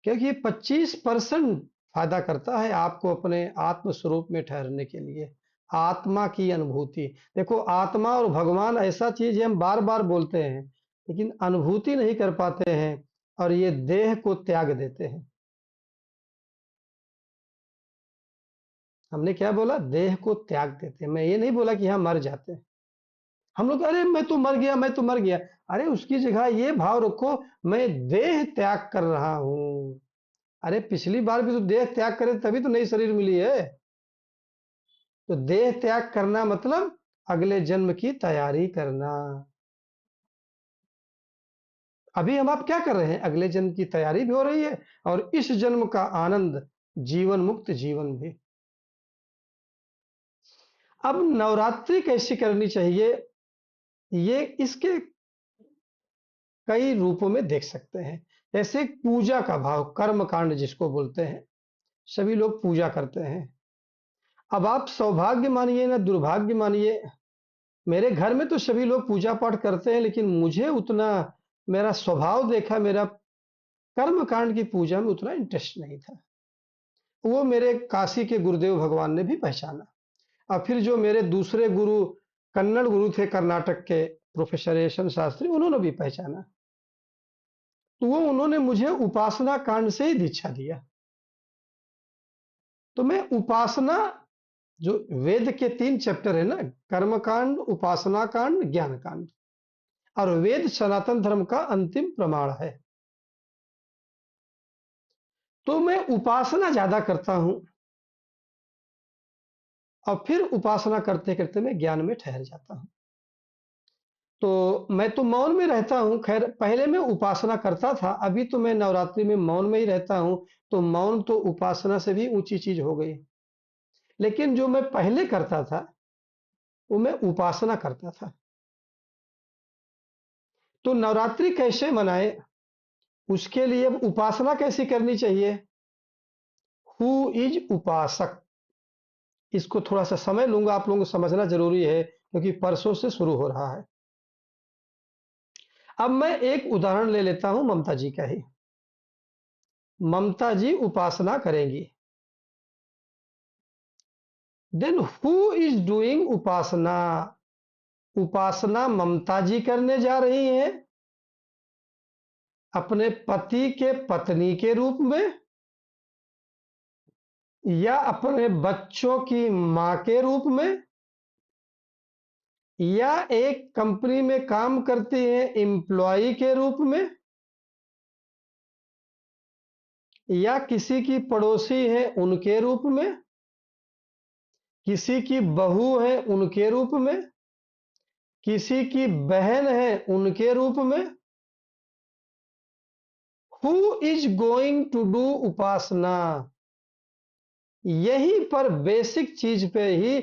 क्योंकि ये 25% फायदा करता है आपको अपने आत्म स्वरूप में ठहरने के लिए। आत्मा की अनुभूति, देखो आत्मा और भगवान ऐसा चीज है, हम बार बार बोलते हैं लेकिन अनुभूति नहीं कर पाते हैं, और ये देह को त्याग देते हैं। हमने क्या बोला? देह को त्याग देते हैं। मैं ये नहीं बोला कि हम मर जाते हैं। हम लोग अरे मैं तो मर गया, मैं तो मर गया। अरे उसकी जगह ये भाव रखो, मैं देह त्याग कर रहा हूं। अरे पिछली बार भी तो देह त्याग करे तभी तो नई शरीर मिली है। तो देह त्याग करना मतलब अगले जन्म की तैयारी करना। अभी हम आप क्या कर रहे हैं? अगले जन्म की तैयारी भी हो रही है, और इस जन्म का आनंद, जीवन मुक्त जीवन भी। अब नवरात्रि कैसी करनी चाहिए, ये इसके कई रूपों में देख सकते हैं। जैसे पूजा का भाव, कर्म कांड जिसको बोलते हैं, सभी लोग पूजा करते हैं। अब आप सौभाग्य मानिए ना दुर्भाग्य मानिए, मेरे घर में तो सभी लोग पूजा पाठ करते हैं, लेकिन मुझे उतना, मेरा स्वभाव देखा, मेरा कर्म कांड की पूजा में उतना इंटरेस्ट नहीं था। वो मेरे काशी के गुरुदेव भगवान ने भी पहचाना, और फिर जो मेरे दूसरे गुरु, कन्नड़ गुरु थे कर्नाटक के, प्रोफेसर एशन शास्त्री, उन्होंने भी पहचाना। तो वो उन्होंने मुझे उपासना कांड से ही दीक्षा दिया। तो मैं उपासना, जो वेद के 3 चैप्टर है ना, कर्म कांड, उपासना कांड, ज्ञान कांड, और वेद सनातन धर्म का अंतिम प्रमाण है। तो मैं उपासना ज्यादा करता हूं, और फिर उपासना करते करते मैं ज्ञान में ठहर जाता हूं। तो मैं तो मौन में रहता हूं। खैर पहले मैं उपासना करता था, अभी तो मैं नवरात्रि में मौन में ही रहता हूं। तो मौन तो उपासना से भी ऊंची चीज हो गई। लेकिन जो मैं पहले करता था, वो मैं उपासना करता था। तो नवरात्रि कैसे मनाए, उसके लिए अब उपासना कैसी करनी चाहिए? हु इज उपासक, इसको थोड़ा सा समय लूंगा, आप लोगों को समझना जरूरी है, क्योंकि परसों से शुरू हो रहा है। अब मैं एक उदाहरण ले लेता हूं ममता जी का ही। ममता जी उपासना करेंगी, देन हु इज डूइंग उपासना? उपासना ममता जी करने जा रही हैं अपने पति के पत्नी के रूप में, या अपने बच्चों की मां के रूप में, या एक कंपनी में काम करती है एम्प्लॉय के रूप में, या किसी की पड़ोसी है उनके रूप में, किसी की बहू है उनके रूप में, किसी की बहन है उनके रूप में। Who is going to do उपासना? यहीं पर बेसिक चीज पे ही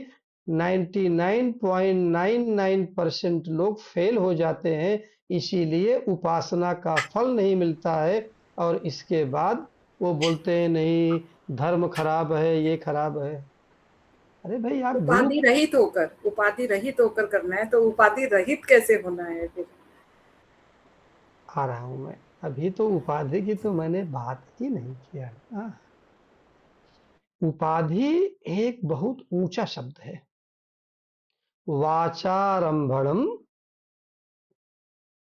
99.99% लोग फेल हो जाते हैं, इसीलिए उपासना का फल नहीं मिलता है। और इसके बाद वो बोलते हैं नहीं, धर्म खराब है, ये खराब है। अरे भाई, आप गुरु उपाधि रहित होकर करना है, तो उपाधि रहित कैसे होना है फिर? आ रहा हूं मैं। अभी तो उपाधि की तो मैंने बात ही नहीं किया ना। उपाधि एक बहुत ऊंचा शब्द है। वाचारंभणम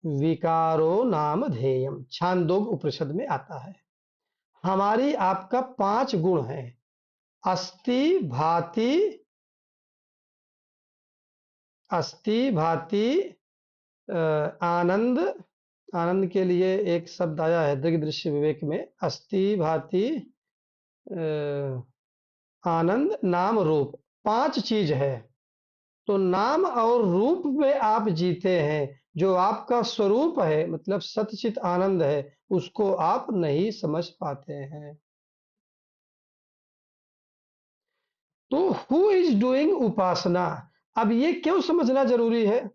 विकारो नाम धेयम, छांदोग उपनिषद में आता है। हमारी आपका 5 गुण है। अस्ति भाति, अस्ति भाति आनंद। आनंद के लिए एक शब्द आया है दृग दृश्य विवेक में, अस्ति भाति आनंद नाम रूप। 5 चीज है। तो नाम और रूप में आप जीते हैं। जो आपका स्वरूप है, मतलब सतचित आनंद है, उसको आप नहीं समझ पाते हैं। तो हु इज डूइंग उपासना? अब ये क्यों समझना जरूरी है?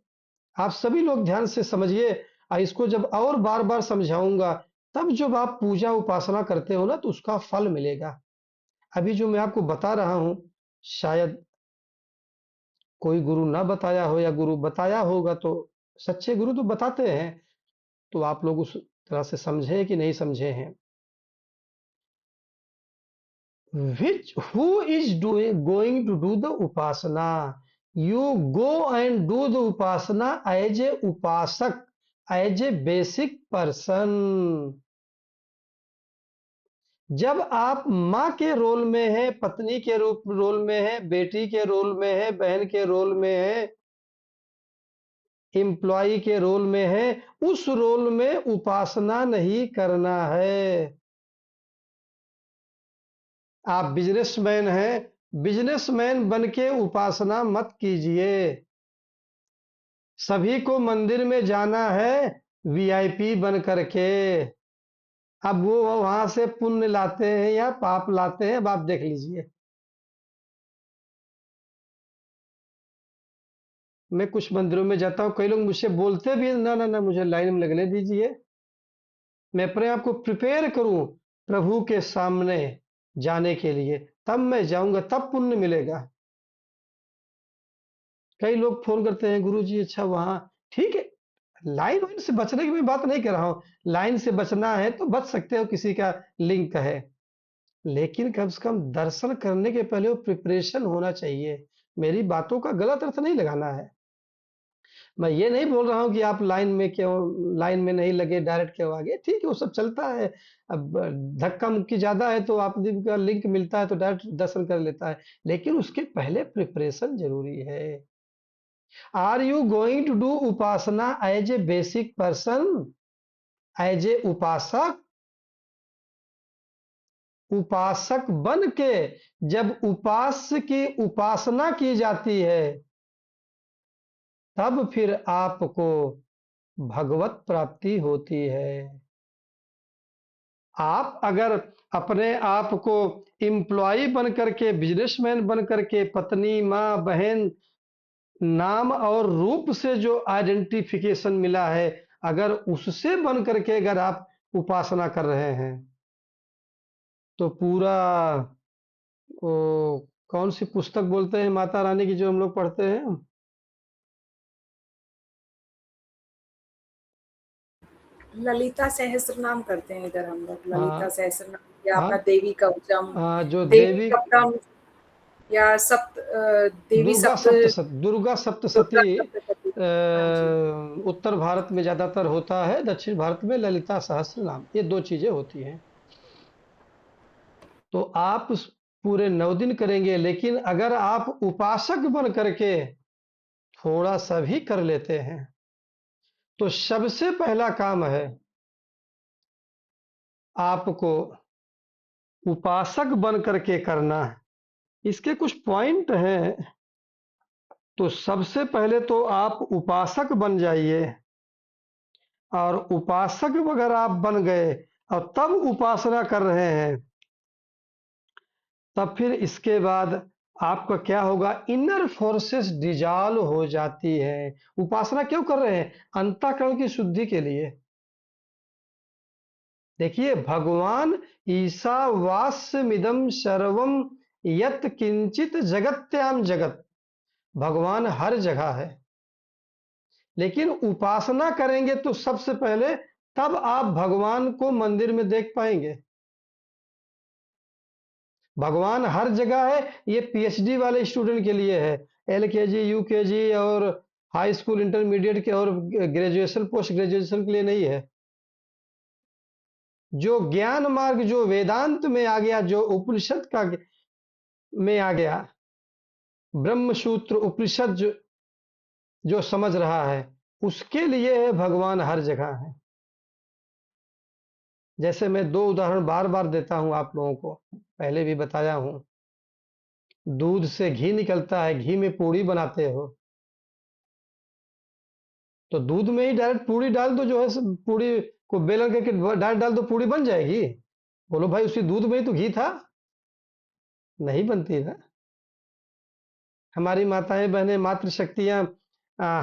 आप सभी लोग ध्यान से समझिए। इसको जब और बार बार समझाऊंगा, तब जब आप पूजा उपासना करते हो ना, तो उसका फल मिलेगा। अभी जो मैं आपको बता रहा हूं, शायद कोई गुरु ना बताया हो, या गुरु बताया होगा तो सच्चे गुरु तो बताते हैं। तो आप लोग उस तरह से समझे कि नहीं समझे हैं। Which who is doing going to do the upasana? You go and do the upasana as a upasak, as a basic person. जब आप माँ के रोल में है, पत्नी के रूप रोल में है, बेटी के रोल में है, बहन के रोल में है, एम्प्लॉय के रोल में है, उस रोल में उपासना नहीं करना है। आप बिजनेसमैन हैं, बिजनेसमैन बन के उपासना मत कीजिए। सभी को मंदिर में जाना है वीआईपी बन करके। अब वो वहां से पुण्य लाते हैं या पाप लाते हैं, अब आप देख लीजिए। मैं कुछ मंदिरों में जाता हूँ, कई लोग मुझसे बोलते भी हैं, ना ना ना, मुझे लाइन में लगने दीजिए, मैं अपने आप को प्रिपेयर करूं प्रभु के सामने जाने के लिए, तब मैं जाऊंगा, तब पुण्य मिलेगा। कई लोग फोन करते हैं, गुरु जी अच्छा वहां, ठीक है, लाइन वाइन से बचने की मैं बात नहीं कर रहा हूँ। लाइन से बचना है तो बच सकते हो, किसी का लिंक है, लेकिन कम से कम दर्शन करने के पहले वो प्रिपरेशन होना चाहिए। मेरी बातों का गलत अर्थ नहीं लगाना है। मैं ये नहीं बोल रहा हूँ कि आप लाइन में क्यों, लाइन में नहीं लगे, डायरेक्ट क्यों आगे, ठीक है वो सब चलता है। अब धक्का मुक्की ज्यादा है तो आप का लिंक मिलता है तो डायरेक्ट दर्शन कर लेता है, लेकिन उसके पहले प्रिपरेशन जरूरी है। Are you going to do उपासना as a basic person, as a उपासक? उपासक बन के जब उपास्य की उपासना की जाती है, तब फिर आपको भगवत प्राप्ति होती है। आप अगर अपने आप को एम्प्लॉय बन करके, बिजनेसमैन बन करके, पत्नी, माँ, बहन, नाम और रूप से जो आइडेंटिफिकेशन मिला है, अगर उससे बन करके अगर आप उपासना कर रहे हैं, तो पूरा वो कौन सी पुस्तक बोलते हैं माता रानी की जो हम लोग पढ़ते हैं, ललिता सहस्त्र नाम करते हैं इधर हम लोग, ललिता हाँ सहस्त्र नाम या हाँ अपना देवी कवचम, हाँ, जो देवी देवी कवचम या देवी सप्त, दुर्गा सप्तशती दुर्गा सप्तशती। हाँ जी। उत्तर भारत में ज्यादातर होता है, दक्षिण भारत में ललिता सहस्त्र नाम, ये 2 चीजें होती हैं। तो आप पूरे 9 दिन करेंगे, लेकिन अगर आप उपासक बन करके थोड़ा सा भी कर लेते हैं, तो सबसे पहला काम है आपको उपासक बन करके करना है। इसके कुछ पॉइंट हैं। तो सबसे पहले तो आप उपासक बन जाइए, और उपासक अगर आप बन गए और तब उपासना कर रहे हैं, तब फिर इसके बाद आपका क्या होगा, इनर फोर्सेस डिजॉल्व हो जाती है। उपासना क्यों कर रहे हैं? अंतःकरण की शुद्धि के लिए। देखिए, भगवान ईशावास्यमिदं सर्वम यत् किंचित जगत्याम जगत, भगवान हर जगह है। लेकिन उपासना करेंगे तो सबसे पहले तब आप भगवान को मंदिर में देख पाएंगे। भगवान हर जगह है, ये पीएचडी वाले स्टूडेंट के लिए है। एलकेजी, यूकेजी और हाई स्कूल, इंटरमीडिएट के और ग्रेजुएशन, पोस्ट ग्रेजुएशन के लिए नहीं है। जो ज्ञान मार्ग, जो वेदांत में आ गया, जो उपनिषद का में आ गया, ब्रह्म सूत्र उपनिषद जो समझ रहा है, उसके लिए है भगवान हर जगह है। जैसे मैं दो उदाहरण बार बार देता हूं आप लोगों को, पहले भी बताया हूं। दूध से घी निकलता है, घी में पूड़ी बनाते हो, तो दूध में ही डायरेक्ट पूड़ी डाल दो, जो है पूड़ी को बेलन करके डाल डाल दो, पूड़ी बन जाएगी। बोलो भाई, उसी दूध में ही तो घी था। नहीं बनती ना। हमारी माताएं बहनें मातृशक्तियां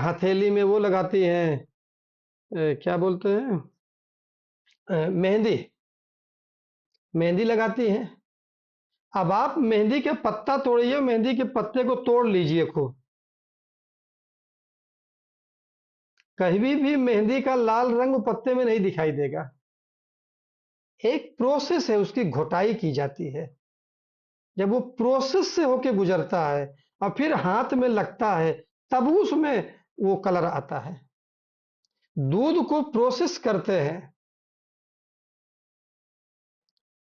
हथेली में वो लगाती हैं, क्या बोलते हैं, मेहंदी, मेहंदी लगाती हैं। अब आप मेहंदी के पत्ता तोड़िए, मेहंदी के पत्ते को तोड़ लीजिए खूब, कहीं भी मेहंदी का लाल रंग पत्ते में नहीं दिखाई देगा। एक प्रोसेस है, उसकी घोटाई की जाती है। जब वो प्रोसेस से होके गुजरता है और फिर हाथ में लगता है, तब उसमें वो कलर आता है। दूध को प्रोसेस करते हैं,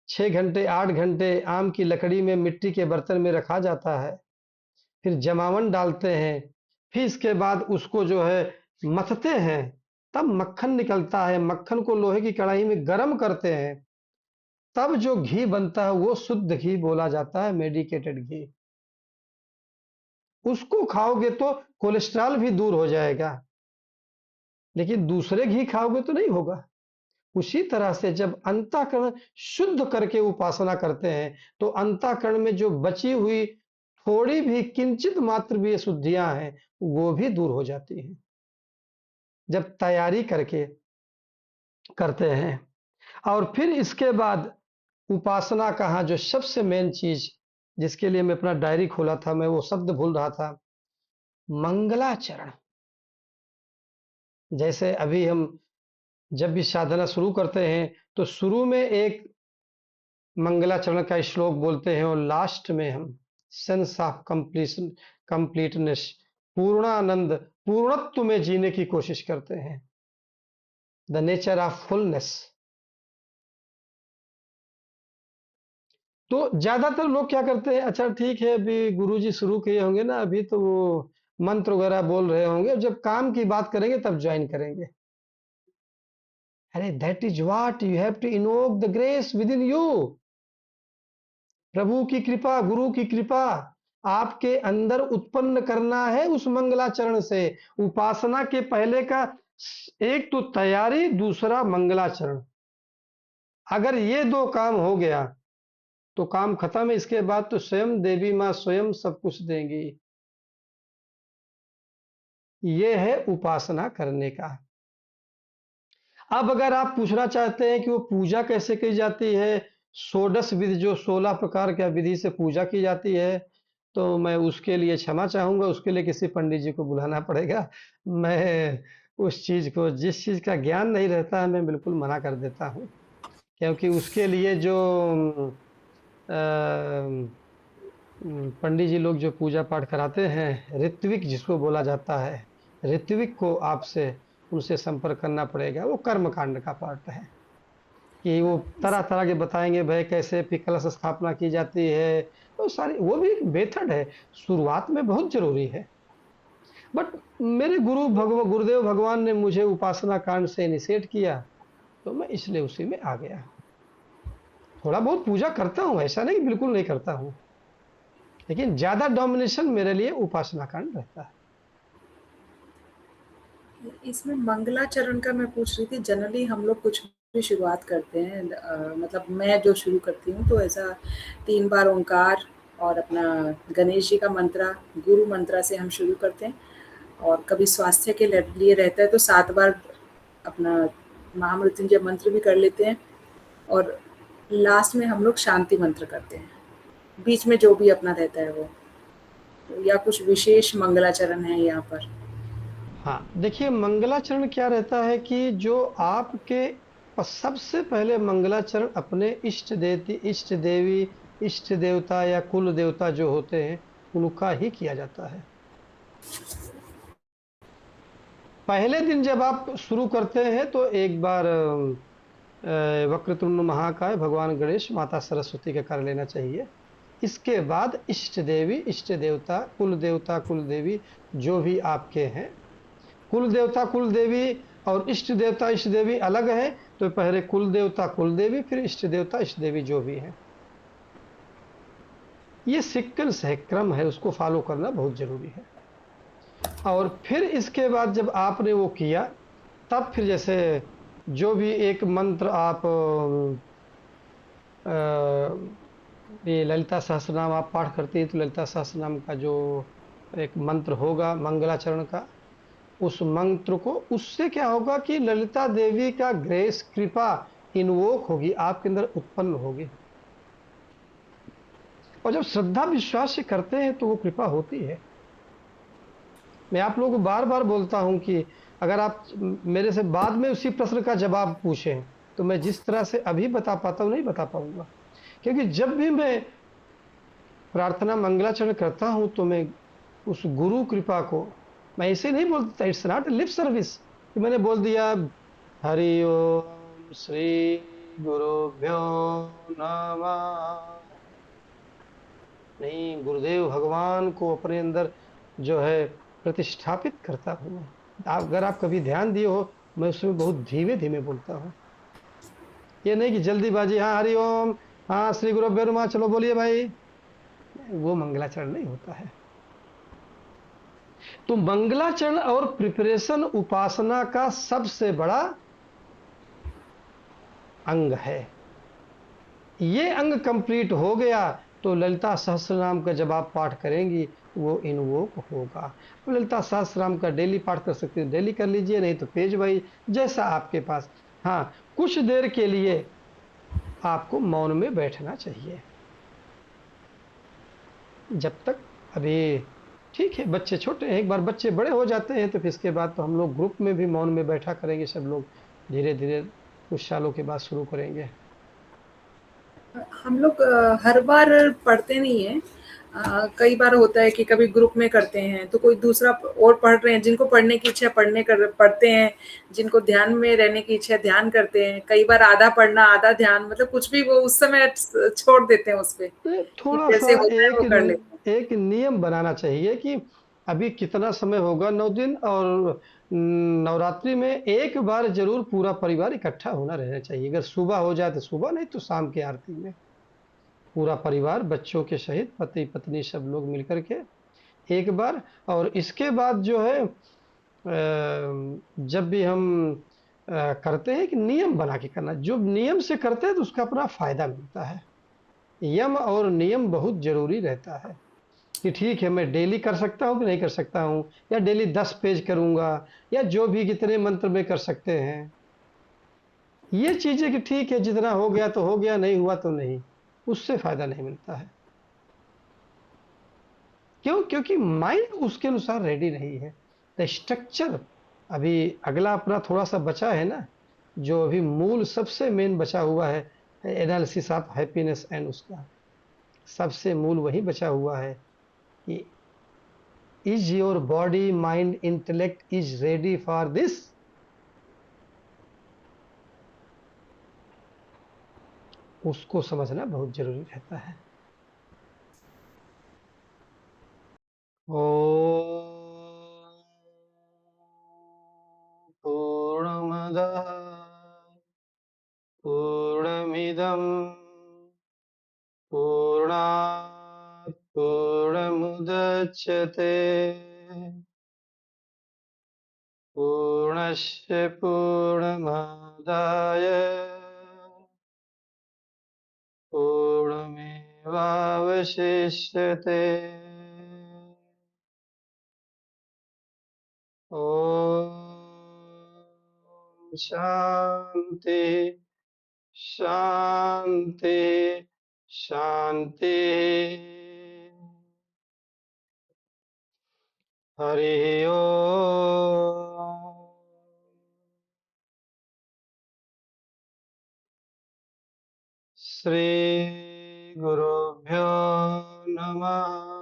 6 घंटे 8 घंटे आम की लकड़ी में मिट्टी के बर्तन में रखा जाता है, फिर जमावन डालते हैं, फिर इसके बाद उसको जो है मथते हैं, तब मक्खन निकलता है। मक्खन को लोहे की कढ़ाई में गर्म करते हैं, तब जो घी बनता है वो शुद्ध घी बोला जाता है, मेडिकेटेड घी। उसको खाओगे तो कोलेस्ट्रॉल भी दूर हो जाएगा, लेकिन दूसरे घी खाओगे तो नहीं होगा। उसी तरह से जब अंतःकरण शुद्ध करके उपासना करते हैं, तो अंतःकरण में जो बची हुई थोड़ी भी किंचित मात्र भी अशुद्धियां हैं, वो भी दूर हो जाती हैं जब तैयारी करके करते हैं। और फिर इसके बाद उपासना कहाँ, जो सबसे मेन चीज जिसके लिए मैं अपना डायरी खोला था, मैं वो शब्द भूल रहा था, मंगलाचरण। जैसे अभी हम जब भी साधना शुरू करते हैं, तो शुरू में एक मंगलाचरण का श्लोक बोलते हैं, और लास्ट में हम सेंस ऑफ कंप्लीशन, कंप्लीटनेस, पूर्णानंद, पूर्णत्व में जीने की कोशिश करते हैं, द नेचर ऑफ फुलनेस। तो ज्यादातर लोग क्या करते हैं, अच्छा ठीक है, अभी गुरुजी शुरू किए होंगे ना, अभी तो वो मंत्र वगैरह बोल रहे होंगे, जब काम की बात करेंगे तब ज्वाइन करेंगे। अरे that is what you have to invoke the grace within you. प्रभु की कृपा, गुरु की कृपा आपके अंदर उत्पन्न करना है उस मंगलाचरण से। उपासना के पहले का एक तो तैयारी, दूसरा मंगलाचरण। अगर ये दो काम हो गया तो काम खत्म है। इसके बाद तो स्वयं देवी माँ स्वयं सब कुछ देंगी। ये है उपासना करने का। अब अगर आप पूछना चाहते हैं कि वो पूजा कैसे की जाती है, षोडश विधि, जो 16 प्रकार का विधि से पूजा की जाती है, तो मैं उसके लिए क्षमा चाहूंगा, उसके लिए किसी पंडित जी को बुलाना पड़ेगा। मैं उस चीज को, जिस चीज का ज्ञान नहीं रहता है, मैं बिल्कुल मना कर देता हूँ। क्योंकि उसके लिए जो पंडित जी लोग जो पूजा पाठ कराते हैं, ऋत्विक जिसको बोला जाता है, ऋत्विक को आपसे उनसे संपर्क करना पड़ेगा। वो कर्म कांड का पार्ट है कि वो तरह तरह के बताएंगे, भाई कैसे फिर कलश स्थापना की जाती है, तो सारी वो भी एक मेथड है। शुरुआत में बहुत जरूरी है, बट मेरे गुरुदेव भगवान ने मुझे उपासना कांड से इनिशिएट किया, तो मैं इसलिए उसी में आ गया। थोड़ा बहुत पूजा करता हूँ, ऐसा नहीं कि बिल्कुल नहीं करता हूँ, लेकिन ज्यादा डोमिनेशन मेरे लिए उपासना कांड रहता है। इसमें मंगलाचरण का मैं पूछ रही थी, जनरली हम लोग कुछ भी शुरुआत करते हैं, मतलब मैं जो शुरू करती हूँ तो ऐसा 3 बार ओंकार, और अपना गणेश जी का मंत्र, गुरु मंत्र से हम शुरू करते हैं और कभी स्वास्थ्य के लिए रहता है तो 7 बार अपना महामृत्युंजय मंत्र भी कर लेते हैं और लास्ट में हम लोग शांति मंत्र करते हैं, बीच में जो भी अपना रहता है वो, या कुछ विशेष मंगलाचरण है यहाँ पर। हाँ, देखिए मंगलाचरण क्या रहता है कि जो आपके सबसे पहले मंगलाचरण अपने इष्ट देवी, इष्ट देवता या कुल देवता जो होते हैं, उनका ही किया जाता है। पहले दिन जब आप शुरू करते हैं तो एक बार वक्रतुंड महाकाय, भगवान गणेश, माता सरस्वती का कर लेना चाहिए। इसके बाद इष्ट देवी, इष्ट देवता, कुल देवी जो भी आपके हैं, कुल देवता कुल देवी और इष्ट देवता इष्ट देवी अलग है, तो पहले कुल देवता कुल देवी, फिर इष्ट देवता इष्ट देवी जो भी है। ये सीक्वेंस है, क्रम है, उसको फॉलो करना बहुत जरूरी है। और फिर इसके बाद जब आपने वो किया, तब फिर जैसे जो भी एक मंत्र आप ये ललिता सहस्त्रनाम आप पाठ करते हैं, तो ललिता सहस्त्रनाम का जो एक मंत्र होगा मंगलाचरण का, उस मंत्र को, उससे क्या होगा कि ललिता देवी का ग्रेस, कृपा इन्वोक होगी, आपके अंदर उत्पन्न होगी। और जब श्रद्धा विश्वास से करते हैं तो वो कृपा होती है। मैं आप लोगों को बार बार बोलता हूं कि अगर आप मेरे से बाद में उसी प्रश्न का जवाब पूछें, तो मैं जिस तरह से अभी बता पाता हूं नहीं बता पाऊंगा। क्योंकि जब भी मैं प्रार्थना मंगलाचरण करता हूं तो मैं उस गुरु कृपा को, मैं ऐसे नहीं बोलता, इट्स नॉट लिप सर्विस कि मैंने बोल दिया हरि ओम श्री गुरुभ्यो नमः। नहीं, गुरुदेव भगवान को अपने अंदर जो है प्रतिष्ठापित करता हूँ। अगर आप कभी ध्यान दिए हो, मैं उसमें बहुत धीमे धीमे बोलता हूँ। ये नहीं कि जल्दीबाजी, हाँ हरि ओम, हाँ श्री गुरुभ्यो नमः, चलो बोलिए भाई, वो मंगलाचरण नहीं होता है। तो मंगलाचरण और प्रिपरेशन उपासना का सबसे बड़ा अंग है। ये अंग कंप्लीट हो गया तो ललिता सहस्त्रनाम का जब आप पाठ करेंगी, वो इनवोक होगा। ललिता सहस्त्रनाम का डेली पाठ कर सकते हैं, डेली कर लीजिए, नहीं तो पेज वाइज जैसा आपके पास। हाँ, कुछ देर के लिए आपको मौन में बैठना चाहिए, जब तक अभी ठीक है, बच्चे छोटे हैं, एक बार बच्चे बड़े हो जाते हैं तो फिर इसके बाद तो हम लोग ग्रुप में भी मौन में बैठा करेंगे, सब लोग धीरे धीरे कुछ सालों के बाद शुरू करेंगे। हम लोग हर बार पढ़ते नहीं है, कई बार होता है कि कभी ग्रुप में करते हैं तो कोई दूसरा और पढ़ रहे हैं, जिनको पढ़ने की इच्छा पढ़ते हैं, जिनको ध्यान में रहने की इच्छा ध्यान करते हैं, कई बार आधा पढ़ना आधा ध्यान, मतलब कुछ भी वो उस समय छोड़ देते हैं उस पे तो कि थोड़ा सा जैसे होता है वो कर लेते हैं। एक नियम बनाना चाहिए कि अभी कितना समय होगा, 9 दिन, और नवरात्रि में एक बार जरूर पूरा परिवार इकट्ठा होना रहना चाहिए। अगर सुबह हो जाए तो सुबह, नहीं तो शाम की आरती में पूरा परिवार बच्चों के सहित पति पत्नी सब लोग मिलकर के एक बार। और इसके बाद जो है जब भी हम करते हैं कि नियम बना के करना, जो नियम से करते हैं तो उसका अपना फायदा मिलता है। यम और नियम बहुत जरूरी रहता है कि ठीक है, मैं डेली कर सकता हूँ कि नहीं कर सकता हूँ, या डेली 10 पेज करूंगा, या जो भी जितने मंत्र में कर सकते हैं। ये चीजें कि ठीक है, जितना हो गया तो हो गया, नहीं हुआ तो नहीं, उससे फायदा नहीं मिलता है। क्यों? क्योंकि माइंड उसके अनुसार रेडी नहीं है। द स्ट्रक्चर, अभी अगला अपना थोड़ा सा बचा है ना, जो अभी मूल सबसे मेन बचा हुआ है, एनालिसिस ऑफ हैप्पीनेस एंड, उसका सबसे मूल वही बचा हुआ है कि is your body mind intellect is ready for this. उसको समझना बहुत जरूरी रहता है। ओम पूर्णमद पूर्णमिदम पूर्णात् पूर्णमुदच्यते पूर्णस्य पूर्णमादाय पूर्णमेवावशिष्यते। अवशिष्यते। ॐ शान्ति शान्ति शान्तिः। हरिः ओम्। श्रीगुरुभ्यो नमः।